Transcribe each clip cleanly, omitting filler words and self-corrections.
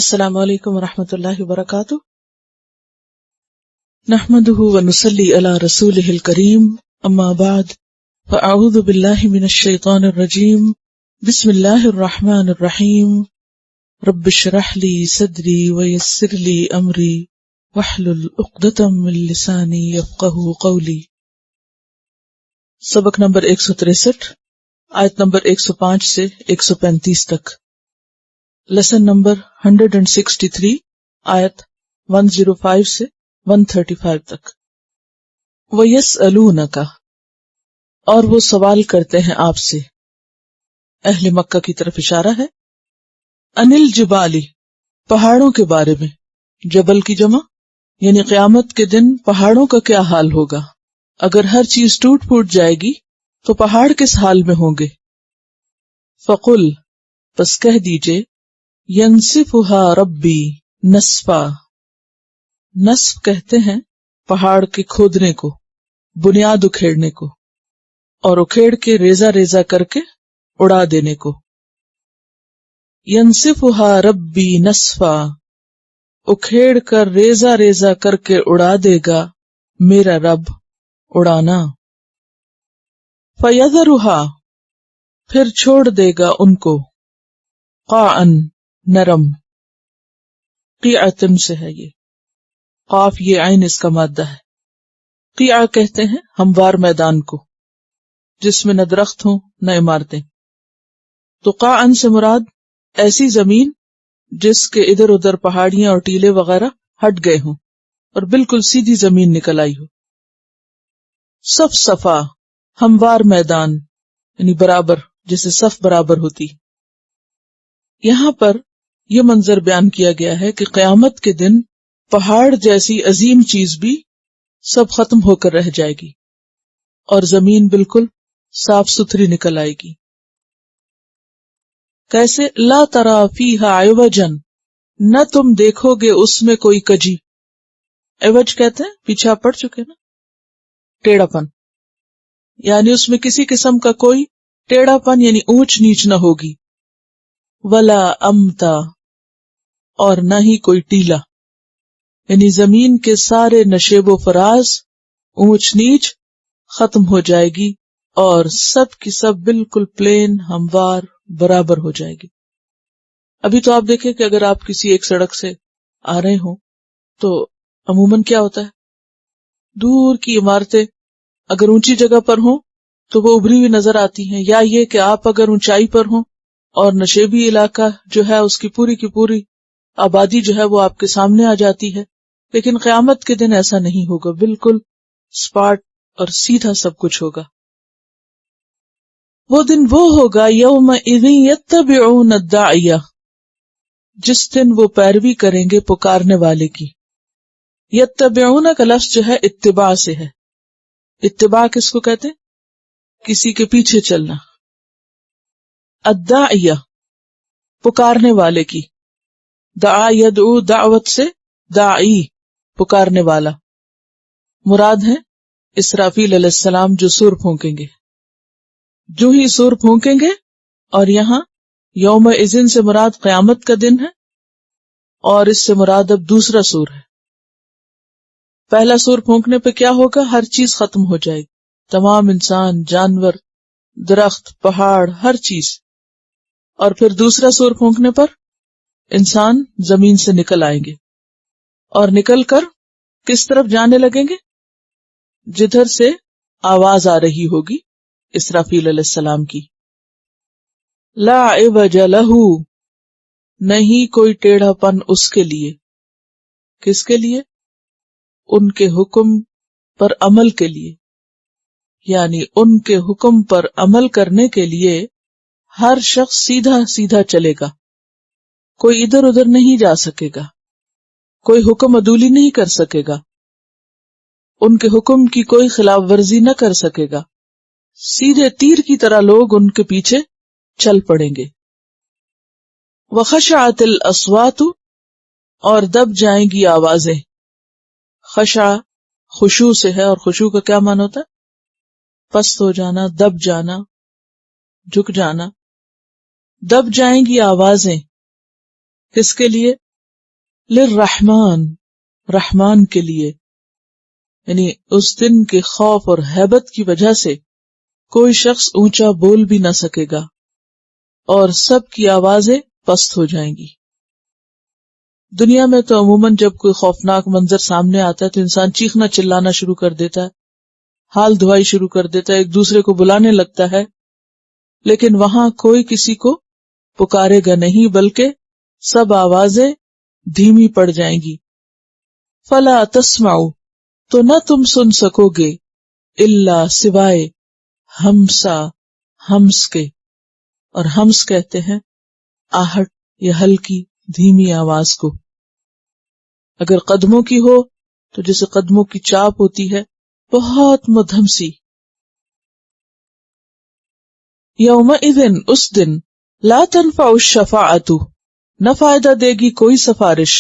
السلام علیکم ورحمۃ اللہ وبرکاتہ. نحمده ونصلی علی رسولہ الکریم. اما بعد فاعوذ باللہ من الشیطان الرجیم. بسم اللہ الرحمن الرحیم. رب اشرح لی صدری ویسر لی امری واحلل عقدۃ من لسانی یفقہوا قولی. سبق نمبر 163، آیت نمبر 105 سے 135 تک. لیسن نمبر 163، آیت 105 سے 135 تک. وَيَسْأَلُونَكَ، اور وہ سوال کرتے ہیں آپ سے، اہل مکہ کی طرف اشارہ ہے. عَنِ الْجِبَالِ، پہاڑوں کے بارے میں. جبل کی جمع، یعنی قیامت کے دن پہاڑوں کا کیا حال ہوگا. اگر ہر چیز ٹوٹ پھوٹ جائے گی تو پہاڑ کس حال میں ہوں گے. فَقُلْ، پس کہہ دیجئے، يَنْسِفُهَا رَبِّي نَسْفًا. نسف کہتے ہیں پہاڑ کے کھودنے کو، بنیاد اکھیڑنے کو، اور اکھیڑ کے ریزہ ریزہ کر کے اڑا دینے کو. يَنْسِفُهَا رَبِّي نَسْفًا، اکھیڑ کر ریزہ ریزہ کر کے اڑا دے گا میرا رب اڑانا. فَيَذَرُهَا، پھر چھوڑ دے گا ان کو، قاعًا، نرم. قیعۃ سے ہے یہ، قاف یہ عین اس کا مادہ ہے. قیعہ کہتے ہیں ہموار میدان کو جس میں نہ درخت ہوں نہ عمارتیں. تو قاعًا سے مراد ایسی زمین جس کے ادھر ادھر پہاڑیاں اور ٹیلے وغیرہ ہٹ گئے ہوں اور بالکل سیدھی زمین نکل آئی ہو. صفصفا، ہموار میدان، یعنی برابر، جسے صف برابر ہوتی. یہاں پر یہ منظر بیان کیا گیا ہے کہ قیامت کے دن پہاڑ جیسی عظیم چیز بھی سب ختم ہو کر رہ جائے گی اور زمین بالکل صاف ستھری نکل آئے گی. کیسے؟ لا تری فیہا عوجا، نہ تم دیکھو گے اس میں کوئی کجی. عوج کہتے ہیں پیچھے پڑ چکے نا، ٹیڑھا پن، یعنی اس میں کسی قسم کا کوئی ٹیڑھا پن یعنی اونچ نیچ نہ ہوگی. ولا امتا، اور نہ ہی کوئی ٹیلا، یعنی زمین کے سارے نشیب و فراز، اونچ نیچ ختم ہو جائے گی اور سب کی سب بالکل پلین، ہموار، برابر ہو جائے گی. ابھی تو آپ دیکھیں کہ اگر آپ کسی ایک سڑک سے آ رہے ہوں تو عموماً کیا ہوتا ہے، دور کی عمارتیں اگر اونچی جگہ پر ہوں تو وہ ابھری ہوئی نظر آتی ہیں، یا یہ کہ آپ اگر اونچائی پر ہوں اور نشیبی علاقہ جو ہے اس کی پوری آبادی جو ہے وہ آپ کے سامنے آ جاتی ہے. لیکن قیامت کے دن ایسا نہیں ہوگا، بالکل سپاٹ اور سیدھا سب کچھ ہوگا. وہ دن وہ ہوگا یومئذ یتبعون الداعیہ، جس دن وہ پیروی کریں گے پکارنے والے کی. یتبعون کا لفظ جو ہے اتباع سے ہے. اتباع کس کو کہتے ہیں؟ کسی کے پیچھے چلنا. الداعیہ، پکارنے والے کی. دعا یدعو، دعوت سے داعی، پکارنے والا. مراد ہے اسرافیل علیہ السلام جو سور پھونکیں گے. جو ہی سور پھونکیں گے، اور یہاں یوم اذن سے مراد قیامت کا دن ہے اور اس سے مراد اب دوسرا سور ہے. پہلا سور پھونکنے پہ کیا ہوگا؟ ہر چیز ختم ہو جائے گی، تمام انسان، جانور، درخت، پہاڑ، ہر چیز. اور پھر دوسرا سور پھونکنے پر انسان زمین سے نکل آئیں گے اور نکل کر کس طرف جانے لگیں گے؟ جدھر سے آواز آ رہی ہوگی اسرافیل علیہ السلام کی. لا عوج لہ، نہیں کوئی ٹیڑھا پن اس کے لیے. کس کے لیے؟ ان کے حکم پر عمل کے لیے، یعنی ان کے حکم پر عمل کرنے کے لیے ہر شخص سیدھا سیدھا چلے گا، کوئی ادھر ادھر نہیں جا سکے گا، کوئی حکم عدولی نہیں کر سکے گا، ان کے حکم کی کوئی خلاف ورزی نہ کر سکے گا. سیدھے تیر کی طرح لوگ ان کے پیچھے چل پڑیں گے. وخشعت الاصوات، اور دب جائیں گی آوازیں. خشع خشوع سے ہے، اور خشوع کا کیا معنی ہوتا ہے؟ پست ہو جانا، دب جانا، جھک جانا. دب جائیں گی آوازیں، کس کے لیے؟ للرحمن، رحمان کے لیے، یعنی اس دن کے خوف اور ہیبت کی وجہ سے کوئی شخص اونچا بول بھی نہ سکے گا اور سب کی آوازیں پست ہو جائیں گی۔ دنیا میں تو عموماً جب کوئی خوفناک منظر سامنے آتا ہے تو انسان چیخنا چلانا شروع کر دیتا ہے، حال دعائی شروع کر دیتا ہے، ایک دوسرے کو بلانے لگتا ہے، لیکن وہاں کوئی کسی کو پکارے گا نہیں، بلکہ سب آوازیں دھیمی پڑ جائیں گی۔ فلا تسمعوا، تو نہ تم سن سکو گے، الا سوائے ہمسا، ہمس کے، اور ہمس کہتے ہیں آہٹ یا ہلکی دھیمی آواز کو۔ اگر قدموں کی ہو تو جیسے قدموں کی چاپ ہوتی ہے بہت مدھم سی۔ یومئذ، اس دن، لا تنفع الشفاعۃ، نہ فائدہ دے گی کوئی سفارش،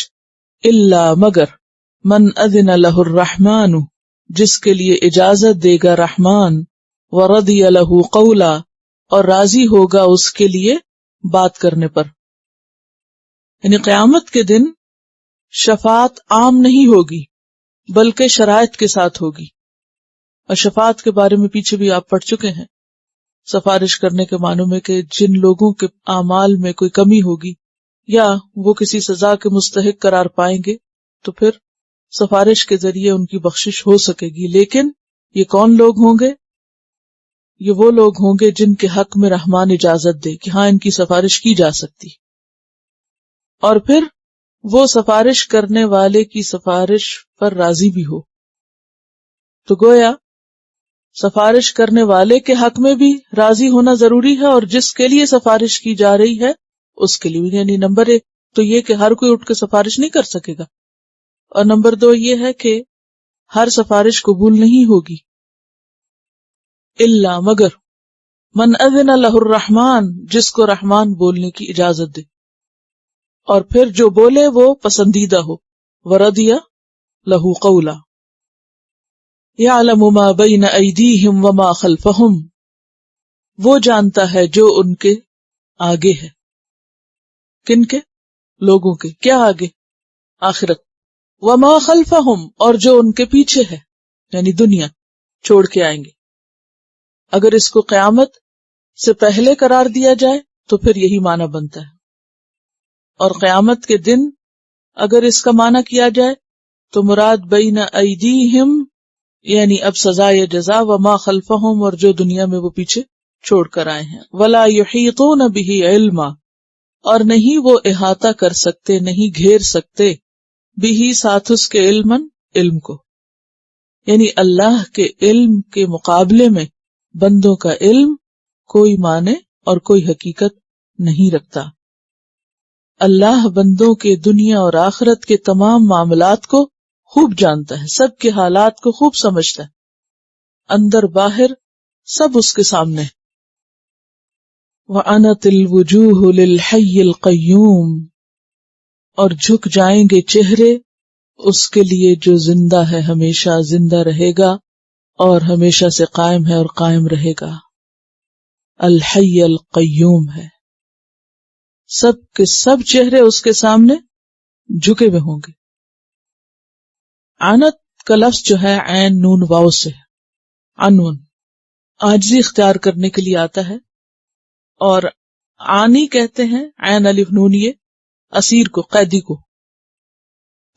الا مگر، من اذن لہ الرحمن، جس کے لیے اجازت دے گا رحمان، ورضی لہ قولا، اور راضی ہوگا اس کے لیے بات کرنے پر۔ یعنی قیامت کے دن شفاعت عام نہیں ہوگی بلکہ شرائط کے ساتھ ہوگی، اور شفاعت کے بارے میں پیچھے بھی آپ پڑھ چکے ہیں، سفارش کرنے کے معنوں میں کہ جن لوگوں کے اعمال میں کوئی کمی ہوگی یا وہ کسی سزا کے مستحق قرار پائیں گے تو پھر سفارش کے ذریعے ان کی بخشش ہو سکے گی۔ لیکن یہ کون لوگ ہوں گے؟ یہ وہ لوگ ہوں گے جن کے حق میں رحمان اجازت دے کہ ہاں ان کی سفارش کی جا سکتی، اور پھر وہ سفارش کرنے والے کی سفارش پر راضی بھی ہو۔ تو گویا سفارش کرنے والے کے حق میں بھی راضی ہونا ضروری ہے، اور جس کے لیے سفارش کی جا رہی ہے اس کے لیے بھی۔ یعنی نمبر 1 تو یہ کہ ہر کوئی اٹھ کے سفارش نہیں کر سکے گا، اور نمبر 2 یہ ہے کہ ہر سفارش قبول نہیں ہوگی، الا مگر، من اذن لہ الرحمن، جس کو رحمان بولنے کی اجازت دے، اور پھر جو بولے وہ پسندیدہ ہو، ورضی لہ قولا، یعلم ما بین ایدیہم وما خلفہم، وہ جانتا ہے جو ان کے آگے ہے۔ کن کے؟ لوگوں کے۔ کیا آگے؟ آخرت۔ وما خلفہم، اور جو ان کے پیچھے ہے، یعنی دنیا چھوڑ کے آئیں گے۔ اگر اس کو قیامت سے پہلے قرار دیا جائے تو پھر یہی معنی بنتا ہے، اور قیامت کے دن اگر اس کا معنی کیا جائے تو مراد بین ایدیہم، یعنی اب سزا یا جزا، وما خلفہم، اور جو دنیا میں وہ پیچھے چھوڑ کر آئے ہیں۔ ولا یحیطون بہ علما، اور نہیں وہ احاطہ کر سکتے، نہیں گھیر سکتے، بہ، ساتھ اس کے، علم کو، یعنی اللہ کے علم کے مقابلے میں بندوں کا علم کوئی معنی اور کوئی حقیقت نہیں رکھتا۔ اللہ بندوں کے دنیا اور آخرت کے تمام معاملات کو خوب جانتا ہے، سب کے حالات کو خوب سمجھتا ہے، اندر باہر سب اس کے سامنے۔ وَأَنَتِ الْوُجُوهُ لِلْحَيِّ الْقَيُّومِ، اور جھک جائیں گے چہرے اس کے لیے جو زندہ ہے، ہمیشہ زندہ رہے گا اور ہمیشہ سے قائم ہے اور قائم رہے گا۔ الحی القیوم ہے، سب کے سب چہرے اس کے سامنے جھکے ہوئے ہوں گے۔ عنت کا لفظ جو ہے عین نون واو سے، عنون، عاجزی اختیار کرنے کے لیے آتا ہے، اور عانی کہتے ہیں عین الف نون یہ اسیر کو، قیدی کو۔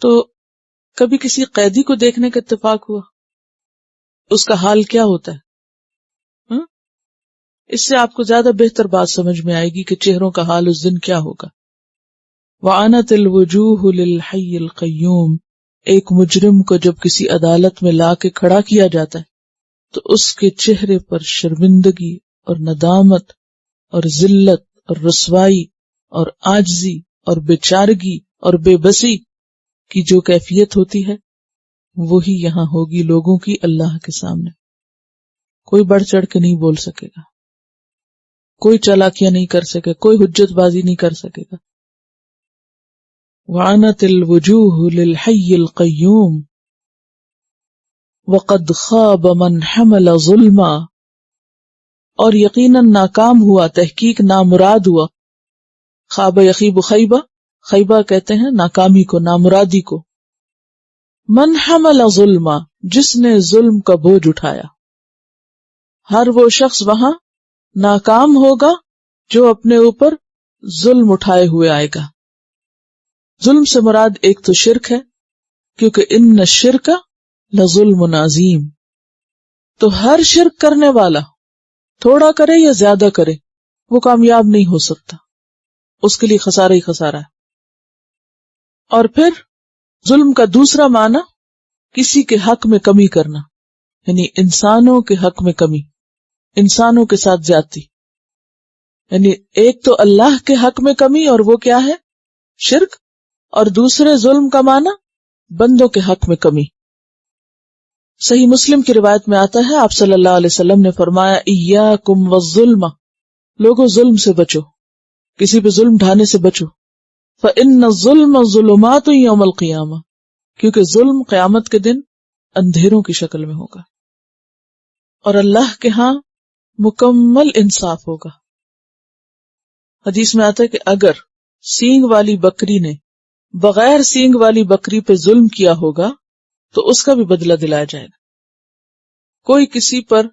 تو کبھی کسی قیدی کو دیکھنے کا اتفاق ہوا، اس کا حال کیا ہوتا ہے؟ اس سے آپ کو زیادہ بہتر بات سمجھ میں آئے گی کہ چہروں کا حال اس دن کیا ہوگا۔ وَعَنَتِ الْوُجُوهُ لِلْحَيِّ الْقَيُّومِ، ایک مجرم کو جب کسی عدالت میں لا کے کھڑا کیا جاتا ہے تو اس کے چہرے پر شرمندگی اور ندامت اور ذلت اور رسوائی اور عاجزی اور بیچارگی اور بے بسی کی جو کیفیت ہوتی ہے وہی یہاں ہوگی لوگوں کی اللہ کے سامنے۔ کوئی بڑھ چڑھ کے نہیں بول سکے گا، کوئی چالاکیاں نہیں کر سکے، کوئی حجت بازی نہیں کر سکے گا۔ وَعَنَتِ الْوُجُوهُ لِلْحَيِّ الْقَيُّومِ وَقَدْ خَابَ مَنْ حَمَلَ ظُلْمًا، اور یقیناً ناکام ہوا، تحقیق نامراد ہوا۔ خواب یخیب خیبہ، خیبہ کہتے ہیں ناکامی کو، نامرادی کو. من حمل ظلما، جس نے ظلم کا بوجھ اٹھایا. ہر وہ شخص وہاں ناکام ہوگا جو اپنے اوپر ظلم اٹھائے ہوئے آئے گا. ظلم سے مراد ایک تو شرک ہے، کیونکہ ان الشرک لظلم عظیم. تو ہر شرک کرنے والا تھوڑا کرے یا زیادہ کرے وہ کامیاب نہیں ہو سکتا، اس کے لیے خسارہ ہی خسارہ ہے. اور پھر ظلم کا دوسرا معنی کسی کے حق میں کمی کرنا، یعنی انسانوں کے حق میں کمی، انسانوں کے ساتھ زیادتی. یعنی ایک تو اللہ کے حق میں کمی، اور وہ کیا ہے؟ شرک. اور دوسرے ظلم کا معنی بندوں کے حق میں کمی. صحیح مسلم کی روایت میں آتا ہے، آپ صلی اللہ علیہ وسلم نے فرمایا ایاکم والظلم، لوگوں ظلم سے بچو، کسی پہ ظلم ڈھانے سے بچو. فإن الظلم ظلمات یوم القیامہ، کیونکہ ظلم قیامت کے دن اندھیروں کی شکل میں ہوگا، اور اللہ کے ہاں مکمل انصاف ہوگا. حدیث میں آتا ہے کہ اگر سینگ والی بکری نے بغیر سینگ والی بکری پہ ظلم کیا ہوگا تو اس کا بھی بدلہ دلایا جائے گا. کوئی کسی پر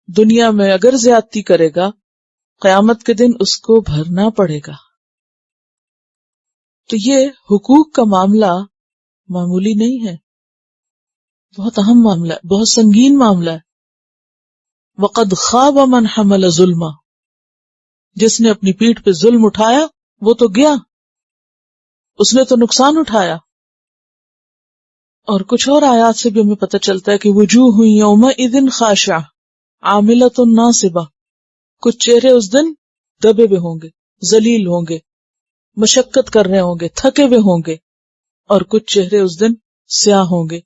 دنیا میں اگر زیادتی کرے گا، قیامت کے دن اس کو بھرنا پڑے گا. تو یہ حقوق کا معاملہ معمولی نہیں ہے، بہت اہم معاملہ ہے، بہت سنگین معاملہ ہے. وقد خاب من حمل ظلما، جس نے اپنی پیٹھ پہ ظلم اٹھایا وہ تو گیا، اس نے تو نقصان اٹھایا. اور کچھ اور آیات سے بھی ہمیں پتہ چلتا ہے کہ وجوہ یومئذ خاشعہ عاملۃ ناصبہ، کچھ چہرے اس دن دبے ہوئے ہوں گے، ذلیل ہوں گے، مشقت کر رہے ہوں گے، تھکے ہوئے ہوں گے، اور کچھ چہرے اس دن سیاہ ہوں گے.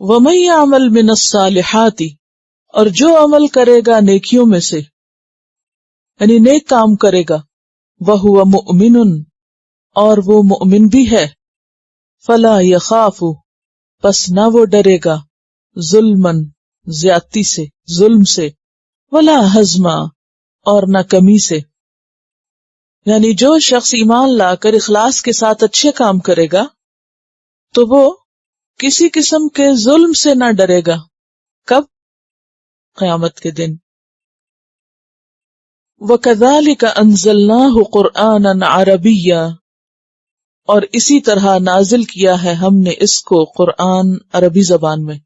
وَمَن يَعْمَلْ مِنَ الصَّالِحَاتِ، اور جو عمل کرے گا نیکیوں میں سے، یعنی نیک کام کرے گا، وَهُوَ مُؤْمِنٌ، اور وہ مؤمن بھی ہے، فَلَا يَخَافُ، پس نہ وہ ڈرے گا، ظلمًا، زیادتی سے، ظلم سے، وَلَا حَزْمًا، اور نہ کمی سے. یعنی جو شخص ایمان لا کر اخلاص کے ساتھ اچھے کام کرے گا تو وہ کسی قسم کے ظلم سے نہ ڈرے گا. کب؟ قیامت کے دن. وَكَذَلِكَ أَنزَلْنَاهُ قُرْآنًا عَرَبِيًّا، اور اسی طرح نازل کیا ہے ہم نے اس کو قرآن عربی زبان میں.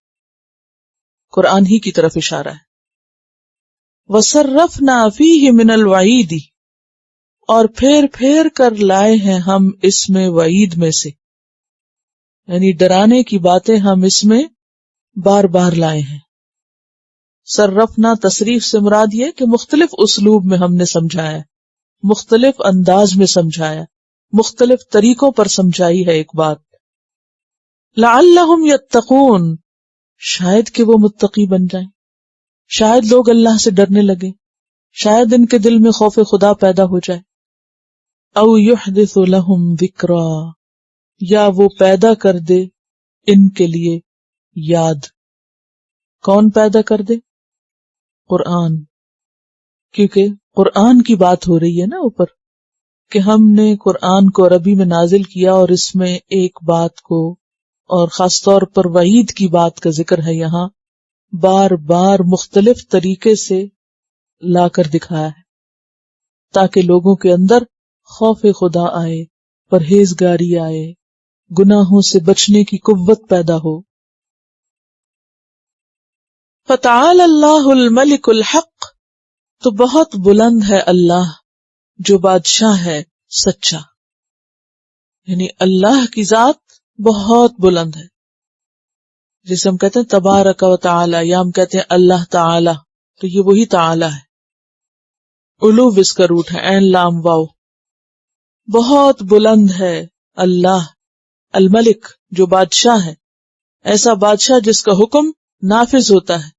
قرآن ہی کی طرف اشارہ ہے. وَصَرَّفْنَا فِيهِ مِنَ الْوَعِيدِ، اور پھیر کر لائے ہیں ہم اس میں وعید میں سے، یعنی ڈرانے کی باتیں ہم اس میں بار بار لائے ہیں. صرفنا تصریف سے مراد یہ کہ مختلف اسلوب میں ہم نے سمجھایا، مختلف انداز میں سمجھایا، مختلف طریقوں پر سمجھائی ہے ایک بات. لعلہم یتقون، شاید کہ وہ متقی بن جائیں، شاید لوگ اللہ سے ڈرنے لگے، شاید ان کے دل میں خوف خدا پیدا ہو جائے. او یحدث لہم ذکرا، یا وہ پیدا کر دے ان کے لیے یاد. کون پیدا کر دے؟ قرآن، کیونکہ قرآن کی بات ہو رہی ہے نا اوپر، کہ ہم نے قرآن کو عربی میں نازل کیا اور اس میں ایک بات کو، اور خاص طور پر وعید کی بات کا ذکر ہے یہاں، بار بار مختلف طریقے سے لا کر دکھایا ہے تاکہ لوگوں کے اندر خوف خدا آئے، پرہیزگاری آئے، گناہوں سے بچنے کی قوت پیدا ہو. فتعالى اللہ الملک الحق، تو بہت بلند ہے اللہ جو بادشاہ ہے سچا. یعنی اللہ کی ذات بہت بلند ہے، جسے ہم کہتے ہیں تبارک و تعالی، یا ہم کہتے ہیں اللہ تعالی، تو یہ وہی تعالی ہے. علو اس کا روٹ ہے، عین لام واو. بہت بلند ہے اللہ الملک جو بادشاہ ہے، ایسا بادشاہ جس کا حکم نافذ ہوتا ہے،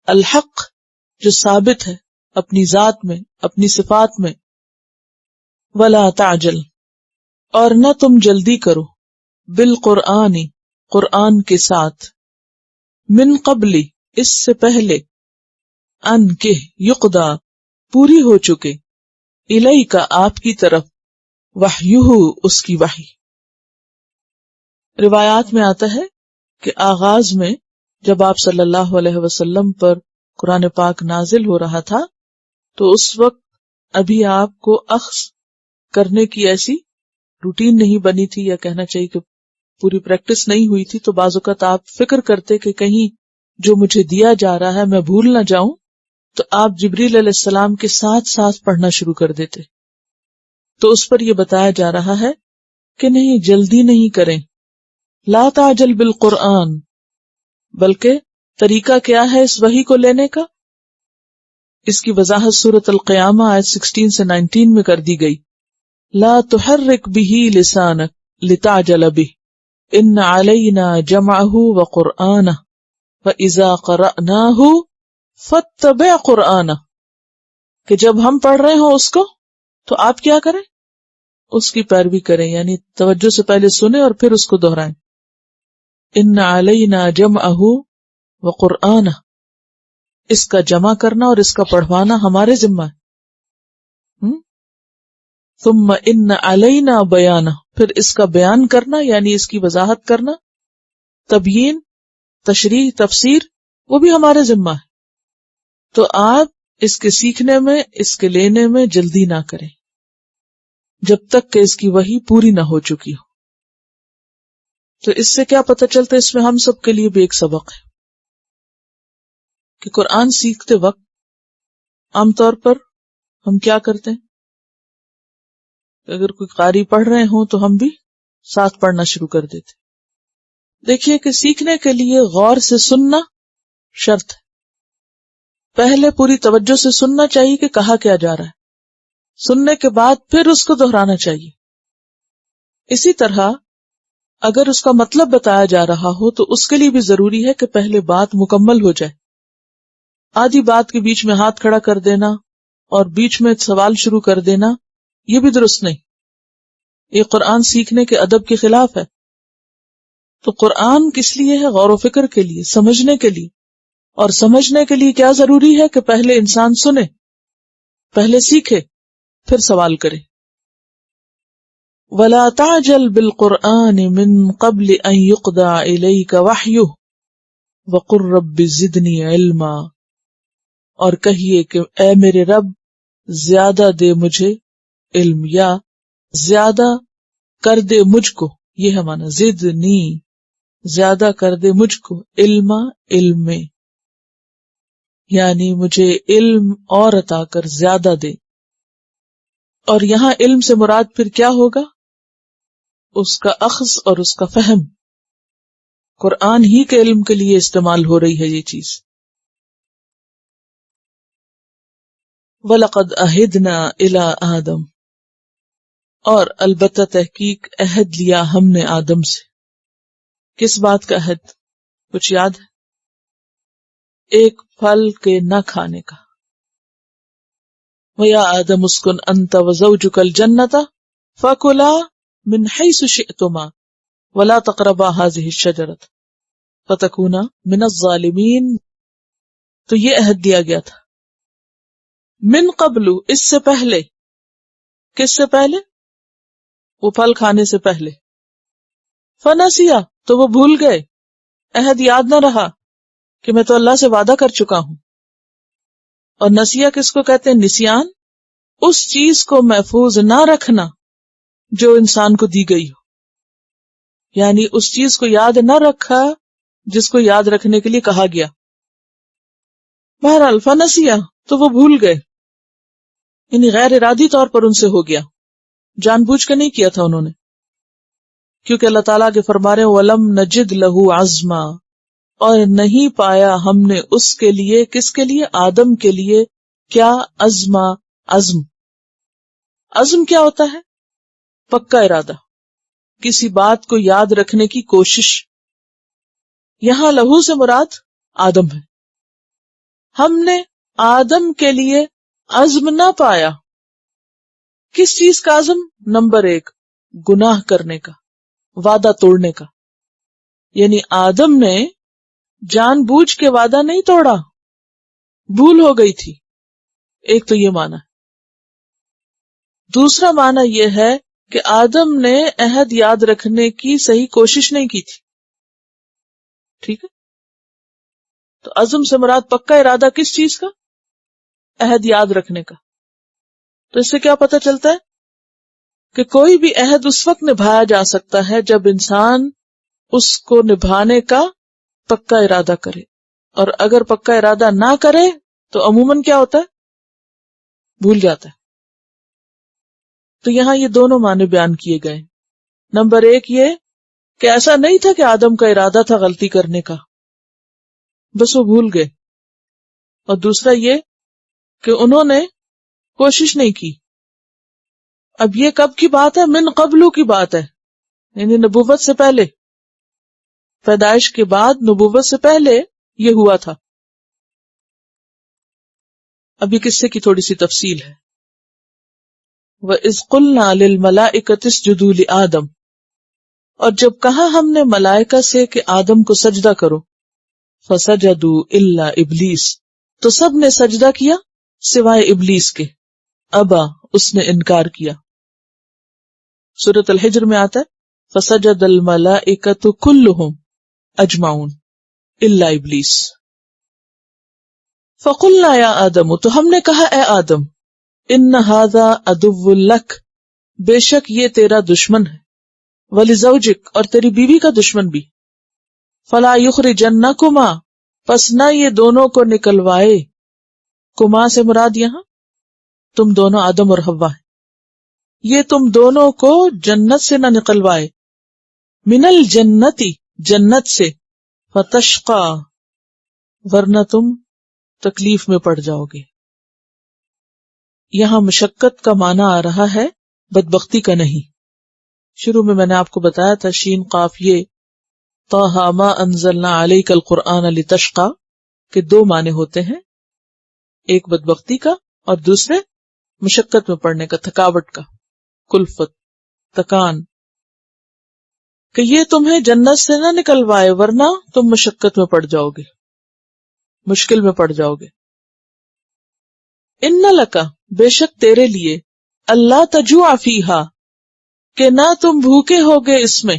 الحق جو ثابت ہے اپنی ذات میں، اپنی صفات میں. ولا تعجل، اور نہ تم جلدی کرو، بالقرآن، قرآن کے ساتھ، من قبل، اس سے پہلے، ان کہ یقضی، پوری ہو چکے، الیک، آپ کی طرف، وحیہ اس کی وحی. روایات میں آتا ہے کہ آغاز میں جب آپ صلی اللہ علیہ وسلم پر قرآن پاک نازل ہو رہا تھا تو اس وقت ابھی آپ کو اخذ کرنے کی ایسی روٹین نہیں بنی تھی، یا کہنا چاہیے کہ پوری پریکٹس نہیں ہوئی تھی. تو بعض اوقات آپ فکر کرتے کہ کہیں جو مجھے دیا جا رہا ہے میں بھول نہ جاؤں، تو آپ جبریل علیہ السلام کے ساتھ ساتھ پڑھنا شروع کر دیتے. تو اس پر یہ بتایا جا رہا ہے کہ نہیں، جلدی نہیں کریں، لا تعجل بالقرآن، بلکہ طریقہ کیا ہے اس وحی کو لینے کا. اس کی وضاحت سورۃ القیامہ آیت 16 سے 19 میں کر دی گئی. لا تحرک به لسانک لتعجل به ان علینا جمعہ وقرآنہ فاذا قرأناہ فاتبع قرآنہ، کہ جب ہم پڑھ رہے ہوں اس کو تو آپ کیا کریں، اس کی پیروی کریں، یعنی توجہ سے پہلے سنیں اور پھر اس کو دہرائیں. ان علینا جمعہ وقرآنہ، اس کا جمع کرنا اور اس کا پڑھوانا ہمارے ذمہ ہے. ثم ان علینا بیانہ، پھر اس کا بیان کرنا یعنی اس کی وضاحت کرنا، تبیین، تشریح، تفسیر، وہ بھی ہمارے ذمہ ہے. تو آپ اس کے سیکھنے میں، اس کے لینے میں جلدی نہ کریں جب تک کہ اس کی وحی پوری نہ ہو چکی ہو. تو اس سے کیا پتہ چلتا ہے، اس میں ہم سب کے لیے بھی ایک سبق ہے کہ قرآن سیکھتے وقت عام طور پر ہم کیا کرتے ہیں، اگر کوئی قاری پڑھ رہے ہوں تو ہم بھی ساتھ پڑھنا شروع کر دیتے. دیکھیے کہ سیکھنے کے لیے غور سے سننا شرط ہے. پہلے پوری توجہ سے سننا چاہیے کہ کہا کیا جا رہا ہے، سننے کے بعد پھر اس کو دہرانا چاہیے. اسی طرح اگر اس کا مطلب بتایا جا رہا ہو تو اس کے لیے بھی ضروری ہے کہ پہلے بات مکمل ہو جائے. آدھی بات کے بیچ میں ہاتھ کھڑا کر دینا اور بیچ میں سوال شروع کر دینا، یہ بھی درست نہیں. یہ قرآن سیکھنے کے ادب کے خلاف ہے. تو قرآن کس لیے ہے؟ غور و فکر کے لیے، سمجھنے کے لیے. اور سمجھنے کے لیے کیا ضروری ہے کہ پہلے انسان سنے، پہلے سیکھے، پھر سوال کرے. وَلَا تَعْجَلْ بِالْقُرْآنِ مِن قَبْلِ أَن يُقْضَى إِلَيْكَ وَحْيُهُ وَقُلْ رَبِّ زِدْنِي عِلْمًا، اور کہیے کہ اے میرے رب زیادہ دے مجھے علم، یا زیادہ کر دے مجھ کو، یہ ہے معنی زدنی، زیادہ کر دے مجھ کو، علما، علم میں، یعنی مجھے علم اور عطا کر، زیادہ دے. اور یہاں علم سے مراد پھر کیا ہوگا؟ اس کا اخذ اور اس کا فہم. قرآن ہی کے علم کے لیے استعمال ہو رہی ہے یہ چیز. وَلَقَدْ أَهِدْنَا إِلَىٰ آدَمَ، اور البتہ تحقیق عہد لیا ہم نے آدم سے. کس بات کا عہد؟ کچھ یاد ہے؟ ایک پھل کے نہ کھانے کا. وَيَا آدَمُ اسْكُنْ أَنْتَ وَزَوْجُكَ الْجَنَّةَ فَكُلَا مِنْ حَيْثُ شِئْتُمَا وَلَا تَقْرَبَا هَٰذِهِ الشَّجَرَةَ فَتَكُونَا مِنَ الظَّالِمِينَ. تو یہ عہد دیا گیا تھا من قبل، اس سے پہلے. کس سے پہلے؟ وہ پھل کھانے سے پہلے. فنسیا، تو وہ بھول گئے، عہد یاد نہ رہا کہ میں تو اللہ سے وعدہ کر چکا ہوں. اور نسیہ کس کو کہتے ہیں؟ نسیان، اس چیز کو محفوظ نہ رکھنا جو انسان کو دی گئی ہو، یعنی اس چیز کو یاد نہ رکھا جس کو یاد رکھنے کے لیے کہا گیا. بہرحال فنسیہ، تو وہ بھول گئے، یعنی غیر ارادی طور پر ان سے ہو گیا، جان بوجھ کے نہیں کیا تھا انہوں نے. کیونکہ اللہ تعالیٰ کے فرما رہے وَلَمْ نَجِدْ لَهُ عَزْمًا، اور نہیں پایا ہم نے اس کے لیے، کس کے لیے؟ آدم کے لیے. کیا؟ عزما، عزم. عزم کیا ہوتا ہے؟ پکا ارادہ، کسی بات کو یاد رکھنے کی کوشش. یہاں لہو سے مراد آدم ہے. ہم نے آدم کے لیے عزم نہ پایا. کس چیز کا عزم؟ نمبر 1، گناہ کرنے کا، وعدہ توڑنے کا. یعنی آدم نے جان بوجھ کے وعدہ نہیں توڑا، بھول ہو گئی تھی. ایک تو یہ معنی ہے. دوسرا معنی یہ ہے کہ آدم نے عہد یاد رکھنے کی صحیح کوشش نہیں کی تھی. ٹھیک ہے، تو عزم سے مراد پکا ارادہ کس چیز کا؟ عہد یاد رکھنے کا. تو اس سے کیا پتہ چلتا ہے کہ کوئی بھی عہد اس وقت نبھایا جا سکتا ہے جب انسان اس کو نبھانے کا پکا ارادہ کرے، اور اگر پکا ارادہ نہ کرے تو عموماً کیا ہوتا ہے؟ بھول جاتا ہے. تو یہاں یہ دونوں معنی بیان کیے گئے. نمبر 1 یہ کہ ایسا نہیں تھا کہ آدم کا ارادہ تھا غلطی کرنے کا، بس وہ بھول گئے. اور دوسرا یہ کہ انہوں نے کوشش نہیں کی. اب یہ کب کی بات ہے؟ من قبلو کی بات ہے، یعنی نبوت سے پہلے، پیدائش کے بعد نبوت سے پہلے یہ ہوا تھا. ابھی قصے کی تھوڑی سی تفصیل ہے. وَإِذْ قُلْنَا لِلْمَلَائِكَةِ اسْجُدُوا لِآدَمَ، اور جب کہا ہم نے ملائکہ سے کہ آدم کو سجدہ کرو، فَسَجَدُوا إِلَّا إِبْلِيسَ، تو سب نے سجدہ کیا سوائے ابلیس کے. ابا، اس نے انکار کیا. سورۃ الحجر میں آتا ہے فَسَجَدَ الْمَلَائِكَةُ كُلُّهُمْ أَجْمَعُونَ إِلَّا إِبْلِيسَ. فَقُلْنَا يَا آدَمُ، تو ہم نے کہا اے آدم، إِنَّ هَذَا عَدُوٌّ لَكَ، بے شک یہ تیرا دشمن ہے، وَلِزَوْجِكَ، اور تیری بیوی کا دشمن بھی. فَلَا يُخْرِجَنَّكُمَا، پس نہ یہ دونوں کو نکلوائے. کما سے مراد یہاں تم دونوں آدم اور حوا ہے، یہ تم دونوں کو جنت سے نہ نکلوائے. من الجنتی، جنت سے. فتشقا، ورنہ تم تکلیف میں پڑ جاؤ گے. یہاں مشقت کا معنی آ رہا ہے، بدبختی کا نہیں. شروع میں نے آپ کو بتایا تھا شین قاف یہ طٰہٰ ما انزلنا علیک القرآن لتشقی کہ 2 معنی ہوتے ہیں، ایک بدبختی کا اور دوسرے مشقت میں پڑنے کا، تھکاوٹ کا، کلفت، تکان. کہ یہ تمہیں جنت سے نہ نکلوائے ورنہ تم مشقت میں پڑ جاؤ گے، مشکل میں پڑ جاؤ گے. ان لکا، بے شک تیرے لیے، اللہ تجوع فیہا، کہ نہ تم بھوکے ہوگے اس میں.